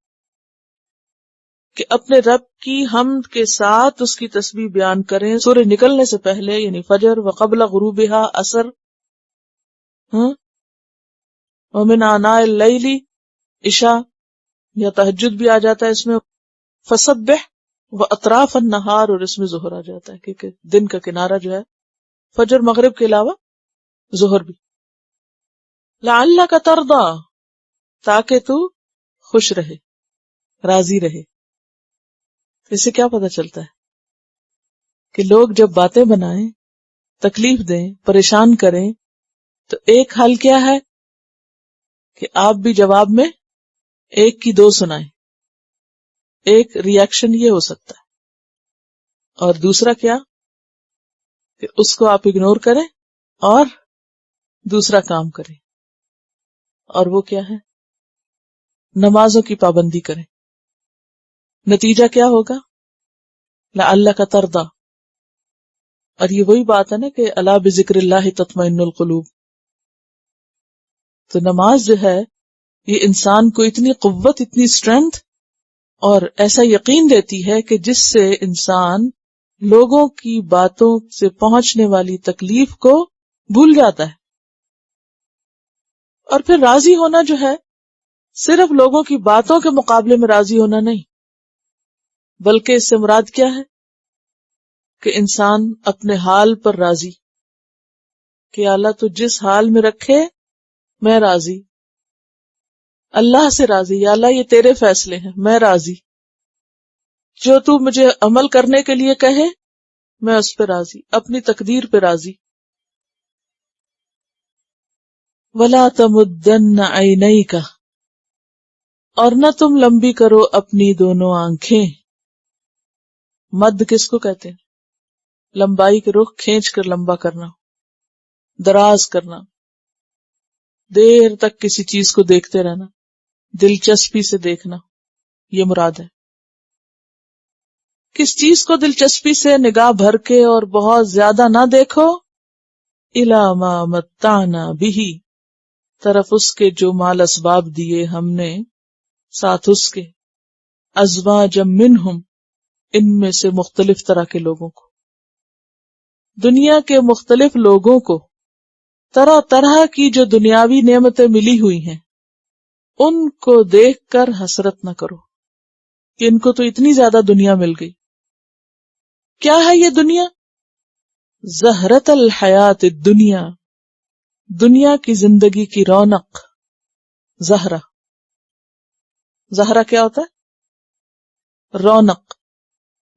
کہ اپنے رب کی حمد کے ساتھ اس کی تسبیح بیان کریں سورج نکلنے سے پہلے، یعنی فجر و قبل غروبہا، عصر، ومن آناء اللیل، عشاء یا تہجد بھی آ جاتا ہے اس میں، فسبح و اطراف النہار، اور اس میں ظہر آ جاتا ہے کیونکہ دن کا کنارہ جو ہے فجر مغرب کے علاوہ ظہر بھی. لعلک ترضی، تاکہ تو خوش رہے، راضی رہے. اس سے کیا پتہ چلتا ہے کہ لوگ جب باتیں بنائیں، تکلیف دیں، پریشان کریں، تو ایک حل کیا ہے کہ آپ بھی جواب میں ایک کی دو سنائیں. ایک ریاکشن یہ ہو سکتا ہے، اور دوسرا کیا کہ اس کو آپ اگنور کریں اور دوسرا کام کریں، اور وہ کیا ہے؟ نمازوں کی پابندی کریں. نتیجہ کیا ہوگا؟ لعلک ترضی. اور یہ وہی بات ہے نا کہ الا بذکر اللہ تطمئن القلوب. تو نماز جو ہے یہ انسان کو اتنی قوت، اتنی اسٹرینتھ اور ایسا یقین دیتی ہے کہ جس سے انسان لوگوں کی باتوں سے پہنچنے والی تکلیف کو بھول جاتا ہے. اور پھر راضی ہونا جو ہے صرف لوگوں کی باتوں کے مقابلے میں راضی ہونا نہیں، بلکہ اس سے مراد کیا ہے کہ انسان اپنے حال پر راضی، کہ اللہ تو جس حال میں رکھے میں راضی، اللہ سے راضی، یا اللہ یہ تیرے فیصلے ہیں میں راضی، جو تو مجھے عمل کرنے کے لیے کہے میں اس پہ راضی، اپنی تقدیر پہ راضی. وَلَا تَمُدَّنَّ عَيْنَيْكَ، اور نہ تم لمبی کرو اپنی دونوں آنکھیں. مد کس کو کہتے ہیں؟ لمبائی کے رخ کھینچ کر لمبا کرنا، دراز کرنا، دیر تک کسی چیز کو دیکھتے رہنا، دلچسپی سے دیکھنا، یہ مراد ہے. کس چیز کو دلچسپی سے نگاہ بھر کے اور بہت زیادہ نہ دیکھو، اِلیٰ مَا مَتَّعْنَا بِهِ، طرف اس کے جو مال اسباب دیے ہم نے ساتھ اس کے، ازواجا منہم، ان میں سے مختلف طرح کے لوگوں کو، دنیا کے مختلف لوگوں کو، طرح طرح کی جو دنیاوی نعمتیں ملی ہوئی ہیں ان کو دیکھ کر حسرت نہ کرو کہ ان کو تو اتنی زیادہ دنیا مل گئی. کیا ہے یہ دنیا؟ زہرت الحیات الدنیا، دنیا کی زندگی کی رونق. زہرہ، زہرہ کیا ہوتا ہے؟ رونق،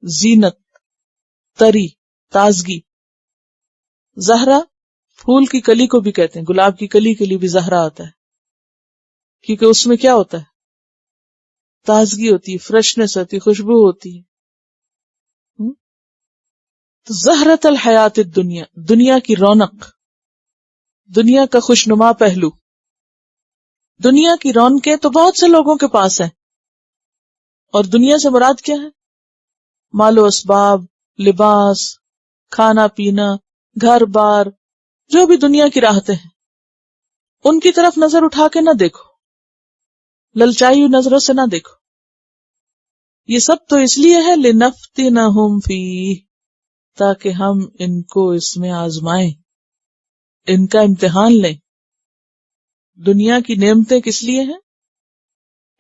زینت، تری، تازگی. زہرہ پھول کی کلی کو بھی کہتے ہیں، گلاب کی کلی کے لیے بھی زہرہ آتا ہے، کیونکہ اس میں کیا ہوتا ہے؟ تازگی ہوتی ہے، فریشنس ہوتی ہے، خوشبو ہوتی ہے. تو زہرت الحیات الدنیا، دنیا کی رونق، دنیا کا خوشنما پہلو. دنیا کی رونقیں تو بہت سے لوگوں کے پاس ہیں، اور دنیا سے مراد کیا ہے؟ مال و اسباب، لباس، کھانا پینا، گھر بار، جو بھی دنیا کی راحتیں ہیں ان کی طرف نظر اٹھا کے نہ دیکھو، للچائی ہوئی نظروں سے نہ دیکھو. یہ سب تو اس لیے ہے لنفتنہم فیہ، تاکہ ہم ان کو اس میں آزمائیں، ان کا امتحان لیں. دنیا کی نعمتیں کس لیے ہیں؟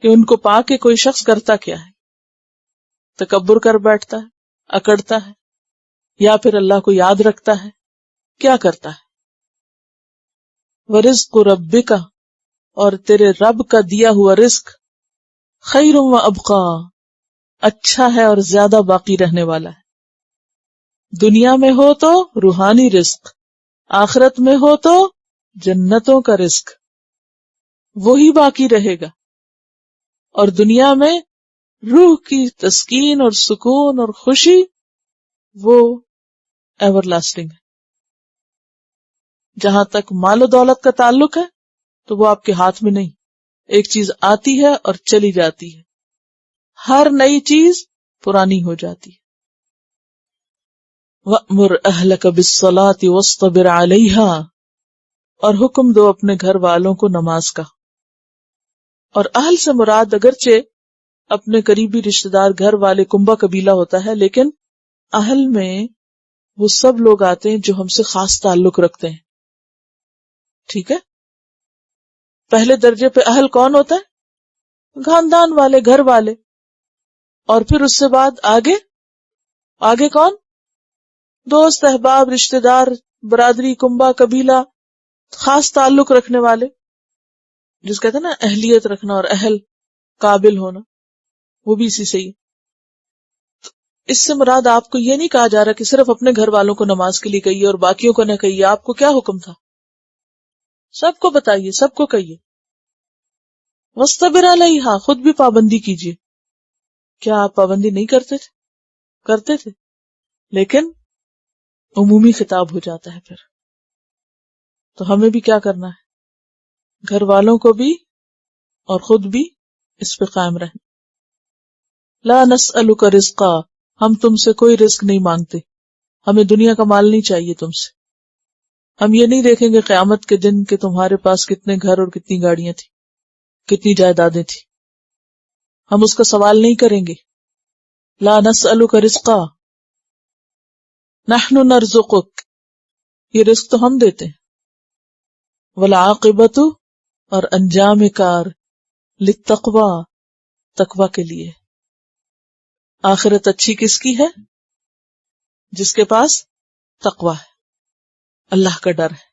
کہ ان کو پا کے کوئی شخص کرتا کیا ہے؟ تکبر کر بیٹھتا ہے، اکڑتا ہے، یا پھر اللہ کو یاد رکھتا ہے. کیا کرتا ہے؟ وَرِزْقُ رَبِّكَ، اور تیرے رب کا دیا ہوا رزق، خیر و ابقا، اچھا ہے اور زیادہ باقی رہنے والا ہے. دنیا میں ہو تو روحانی رزق، آخرت میں ہو تو جنتوں کا رزق، وہی باقی رہے گا. اور دنیا میں روح کی تسکین اور سکون اور خوشی وہ ایور لاسٹنگ ہے. جہاں تک مال و دولت کا تعلق ہے تو وہ آپ کے ہاتھ میں نہیں، ایک چیز آتی ہے اور چلی جاتی ہے، ہر نئی چیز پرانی ہو جاتی ہے. وَأْمُرْ أَهْلَكَ بِالصَّلَاةِ وَاصْطَبِرْ عَلَيْهَا، اور حکم دو اپنے گھر والوں کو نماز کا، اور اہل سے مراد اگرچہ اپنے قریبی رشتہ دار گھر والے کنبہ قبیلہ ہوتا ہے، لیکن اہل میں وہ سب لوگ آتے ہیں جو ہم سے خاص تعلق رکھتے ہیں. ٹھیک ہے، پہلے درجے پہ اہل کون ہوتا ہے؟ خاندان والے، گھر والے. اور پھر اس سے بعد آگے کون؟ دوست، احباب، رشتہ دار، برادری، کنبہ، قبیلہ، خاص تعلق رکھنے والے، جس کہتے ہیں نا اہلیت رکھنا اور اہل قابل ہونا، وہ بھی اسی سے ہی. اس سے مراد آپ کو یہ نہیں کہا جا رہا کہ صرف اپنے گھر والوں کو نماز کے لیے کہیے اور باقیوں کو نہ کہیے. آپ کو کیا حکم تھا؟ سب کو بتائیے، سب کو کہیے. وَاسْتَبِرْ عَلَيْهَا، خود بھی پابندی کیجیے. کیا آپ پابندی نہیں کرتے تھے؟ کرتے تھے، لیکن عمومی خطاب ہو جاتا ہے پھر. تو ہمیں بھی کیا کرنا ہے؟ گھر والوں کو بھی اور خود بھی اس پہ قائم رہیں. لا نسألک رزقا، ہم تم سے کوئی رزق نہیں مانگتے، ہمیں دنیا کا مال نہیں چاہیے تم سے. ہم یہ نہیں دیکھیں گے قیامت کے دن کہ تمہارے پاس کتنے گھر اور کتنی گاڑیاں تھیں، کتنی جائیدادیں تھیں. ہم اس کا سوال نہیں کریں گے. لا نسألک رزقا نحن نرزقک، یہ رزق تو ہم دیتے ہیں. والعاقبۃ، اور انجام کار، للتقوی، تقوی کے لیے. آخرت اچھی کس کی ہے؟ جس کے پاس تقوی ہے، اللہ کا ڈر ہے.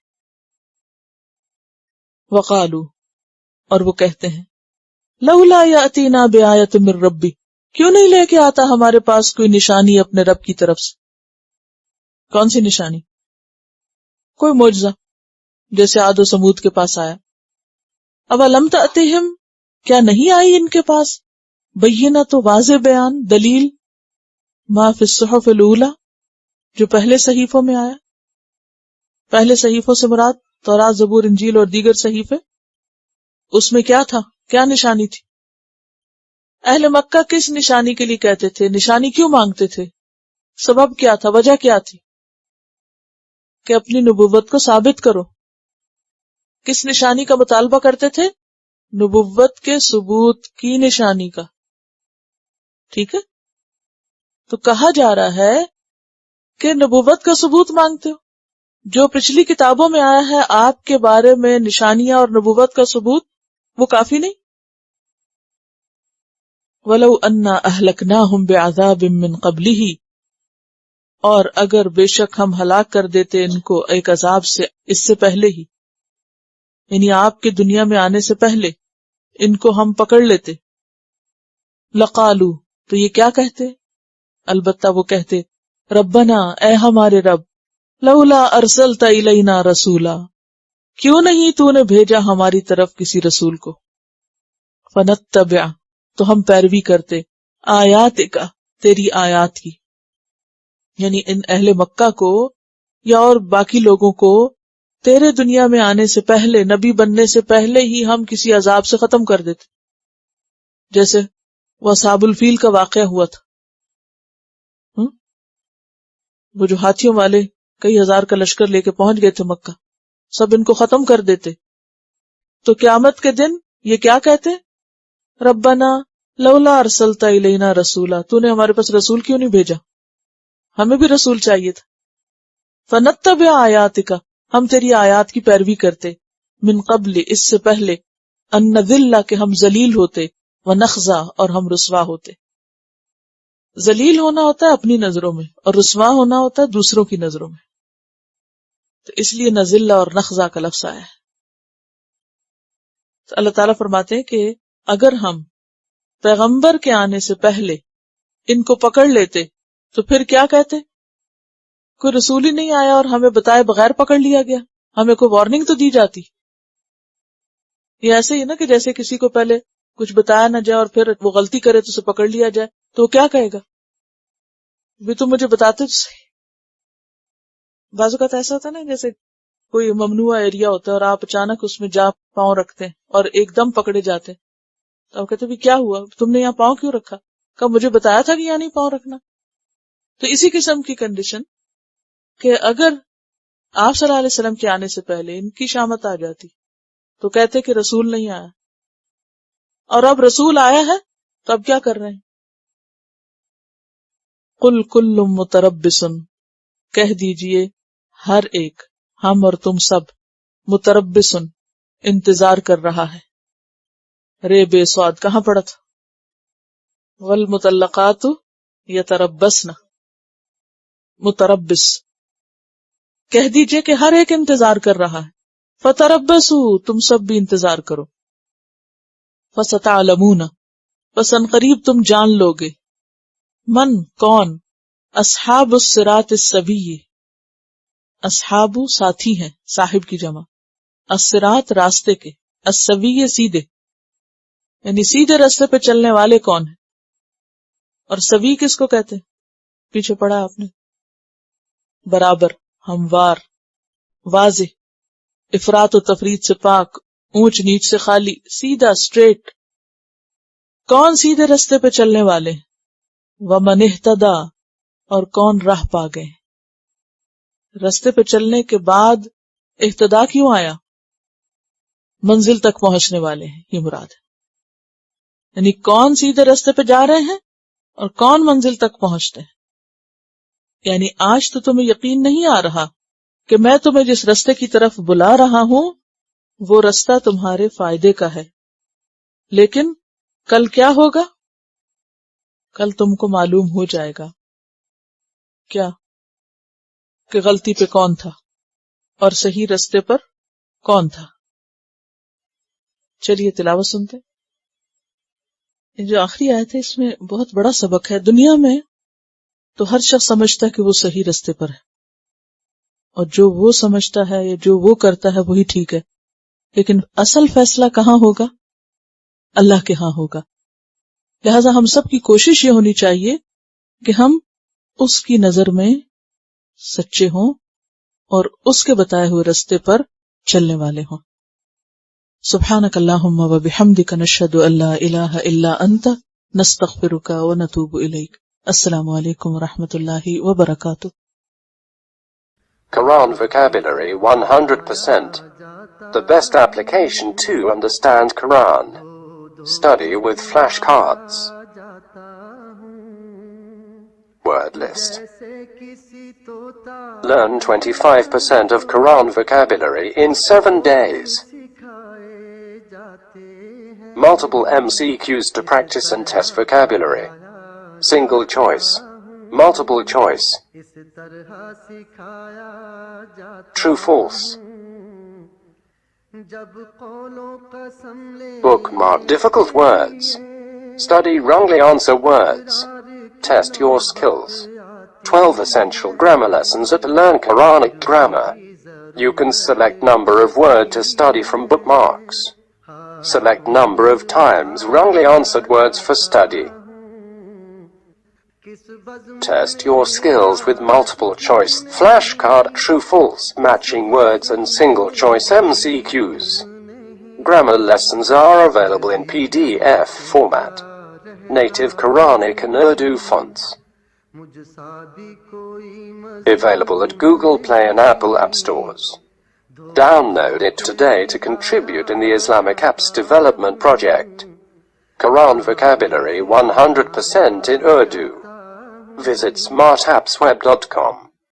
وقالو، اور وہ کہتے ہیں، لولا یاتینا بآیۃ من ربی، کیوں نہیں لے کے آتا ہمارے پاس کوئی نشانی اپنے رب کی طرف سے. کون سی نشانی؟ کوئی معجزہ، جیسے عاد و سمود کے پاس آیا. اولم تأتہم، کیا نہیں آئی ان کے پاس بینۃ، تو واضح بیان، دلیل، ما فی الصحف الاولی، جو پہلے صحیفوں میں آیا. پہلے صحیفوں سے مراد تورات، زبور، انجیل اور دیگر صحیفے. اس میں کیا تھا؟ کیا نشانی تھی؟ اہل مکہ کس نشانی کے لیے کہتے تھے؟ نشانی کیوں مانگتے تھے؟ سبب کیا تھا؟ وجہ کیا تھی؟ کہ اپنی نبوت کو ثابت کرو. کس نشانی کا مطالبہ کرتے تھے؟ نبوت کے ثبوت کی نشانی کا. ٹھیک ہے، تو کہا جا رہا ہے کہ نبوت کا ثبوت مانگتے ہو. جو پچھلی کتابوں میں آیا ہے آپ کے بارے میں نشانیاں اور نبوت کا ثبوت، وہ کافی نہیں؟ وَلَوْ أَنَّا أَهْلَكْنَاهُمْ بِعَذَابٍ مِّن قَبْلِهِ، اور اگر بے شک ہم ہلاک کر دیتے ان کو ایک عذاب سے، اس سے پہلے ہی، یعنی آپ کے دنیا میں آنے سے پہلے ان کو ہم پکڑ لیتے. لقالو، تو یہ کیا کہتے؟ البتہ وہ کہتے، ربنا، اے ہمارے رب، لولا ارسلت الینا رسولا، کیوں نہیں تو نے بھیجا ہماری طرف کسی رسول کو. فنتبع، تو ہم پیروی کرتے، آیات کا، تیری آیات کی. یعنی ان اہل مکہ کو یا اور باقی لوگوں کو تیرے دنیا میں آنے سے پہلے، نبی بننے سے پہلے ہی ہم کسی عذاب سے ختم کر دیتے. جیسے وہ اصحاب الفیل کا واقعہ ہوا تھا، وہ جو ہاتھیوں والے کئی ہزار کا لشکر لے کے پہنچ گئے تھے مکہ، سب ان کو ختم کر دیتے. تو قیامت کے دن یہ کیا کہتے؟ ربنا لولا ارسلت الینا رسولا، تو نے ہمارے پاس رسول کیوں نہیں بھیجا؟ ہمیں بھی رسول چاہیے تھا. فنتبع آیاتک، ہم تیری آیات کی پیروی کرتے، من قبل، اس سے پہلے، ان نذل، کہ ہم ذلیل ہوتے، ونخزا، اور ہم رسوا ہوتے. ذلیل ہونا ہوتا ہے اپنی نظروں میں، اور رسوا ہونا ہوتا ہے دوسروں کی نظروں میں. تو اس لیے نذل اور نخزا کا لفظ آیا ہے. تو اللہ تعالیٰ فرماتے ہیں کہ اگر ہم پیغمبر کے آنے سے پہلے ان کو پکڑ لیتے تو پھر کیا کہتے؟ کوئی رسول ہی نہیں آیا اور ہمیں بتائے بغیر پکڑ لیا گیا، ہمیں کوئی وارننگ تو دی جاتی. یہ ایسے ہی نا کہ جیسے کسی کو پہلے کچھ بتایا نہ جائے اور پھر وہ غلطی کرے تو اسے پکڑ لیا جائے، تو وہ کیا کہے گا؟ بھی تم مجھے بتاتے تو صحیح. بعض اوقات ایسا ہوتا ہے نا، جیسے کوئی ممنوع ایریا ہوتا ہے اور آپ اچانک اس میں جا پاؤں رکھتے ہیں اور ایک دم پکڑے جاتے ہیں، تو آپ کہتے بھی کیا ہوا، تم نے یہاں پاؤں کیوں رکھا؟ کب مجھے بتایا تھا کہ یہاں نہیں پاؤں رکھنا. تو اسی قسم کی کنڈیشن کہ اگر آپ صلی اللہ علیہ وسلم کے آنے سے پہلے ان کی شامت آ جاتی تو کہتے کہ رسول نہیں آیا. اور اب رسول آیا ہے تو اب کیا کر رہے ہیں؟ قل کل متربص، کہہ دیجئے ہر ایک، ہم اور تم سب، متربص، انتظار کر رہا ہے۔ رے بے سواد کہاں پڑا تھا؟ والمطلقات یتربصن، متربص، کہہ دیجئے کہ ہر ایک انتظار کر رہا ہے۔ فتربصوا، تم سب بھی انتظار کرو۔ فستعلمون، پس ان قریب تم جان لوگے، من، کون، اصحاب الصراط السوی، اصحاب ساتھی ہیں، صاحب کی جمع، الصراط راستے کے، السوی سیدھے، یعنی سیدھے راستے پہ چلنے والے کون ہیں۔ اور سوی کس کو کہتے ہیں؟ پیچھے پڑھا آپ نے، برابر، ہموار، واضح، افراط و تفریط سے پاک، اونچ نیچ سے خالی، سیدھا، اسٹریٹ۔ کون سیدھے راستے پہ چلنے والے ہیں؟ وَمَنِ اهْتَدَىٰ، اور کون راہ پا گئے۔ راستے پہ چلنے کے بعد اہتدا کیوں آیا؟ منزل تک پہنچنے والے ہیں، یہ مراد ہے، یعنی کون سیدھے راستے پہ جا رہے ہیں اور کون منزل تک پہنچتے ہیں۔ یعنی آج تو تمہیں یقین نہیں آ رہا کہ میں تمہیں جس راستے کی طرف بلا رہا ہوں وہ راستہ تمہارے فائدے کا ہے، لیکن کل کیا ہوگا؟ کل تم کو معلوم ہو جائے گا کیا کہ غلطی پہ کون تھا اور صحیح راستے پر کون تھا۔ چلیے تلاوت سنتے۔ یہ جو آخری آیت ہے اس میں بہت بڑا سبق ہے۔ دنیا میں تو ہر شخص سمجھتا ہے کہ وہ صحیح راستے پر ہے، اور جو وہ سمجھتا ہے یا جو وہ کرتا ہے وہی ٹھیک ہے، لیکن اصل فیصلہ کہاں ہوگا؟ اللہ کے ہاں ہوگا۔ لہذا ہم سب کی کوشش یہ ہونی چاہیے کہ ہم اس کی نظر میں سچے ہوں اور اس کے بتائے ہوئے راستے پر چلنے والے ہوں۔ سبحانک اللہم و بحمدک نشہد ان لا الہ الا انت نستغفرک و نتوب الیک۔ السلام علیکم و رحمۃ اللہ وبرکاتہ۔ Quran vocabulary 100%. The best application to understand Quran. Study with flashcards. Word list. Learn 25% of Quran vocabulary in 7 days. Multiple MCQs to practice and test vocabulary. Single choice. Multiple choice. True, false. Bookmark difficult words. Study wrongly answer words. Test your skills. 12 essential grammar lessons at Learn Quranic Grammar. You can select number of word to study from bookmarks. Select number of times wrongly answered words for study. Test your skills with multiple choice flashcard, true, false, matching words and single choice MCQs. Grammar lessons are available in PDF format. Native Quranic and Urdu fonts. Available at Google Play and Apple App Stores. Download it today to contribute in the Islamic Apps Development Project. Quran vocabulary 100% in Urdu. Visit smartappsweb.com.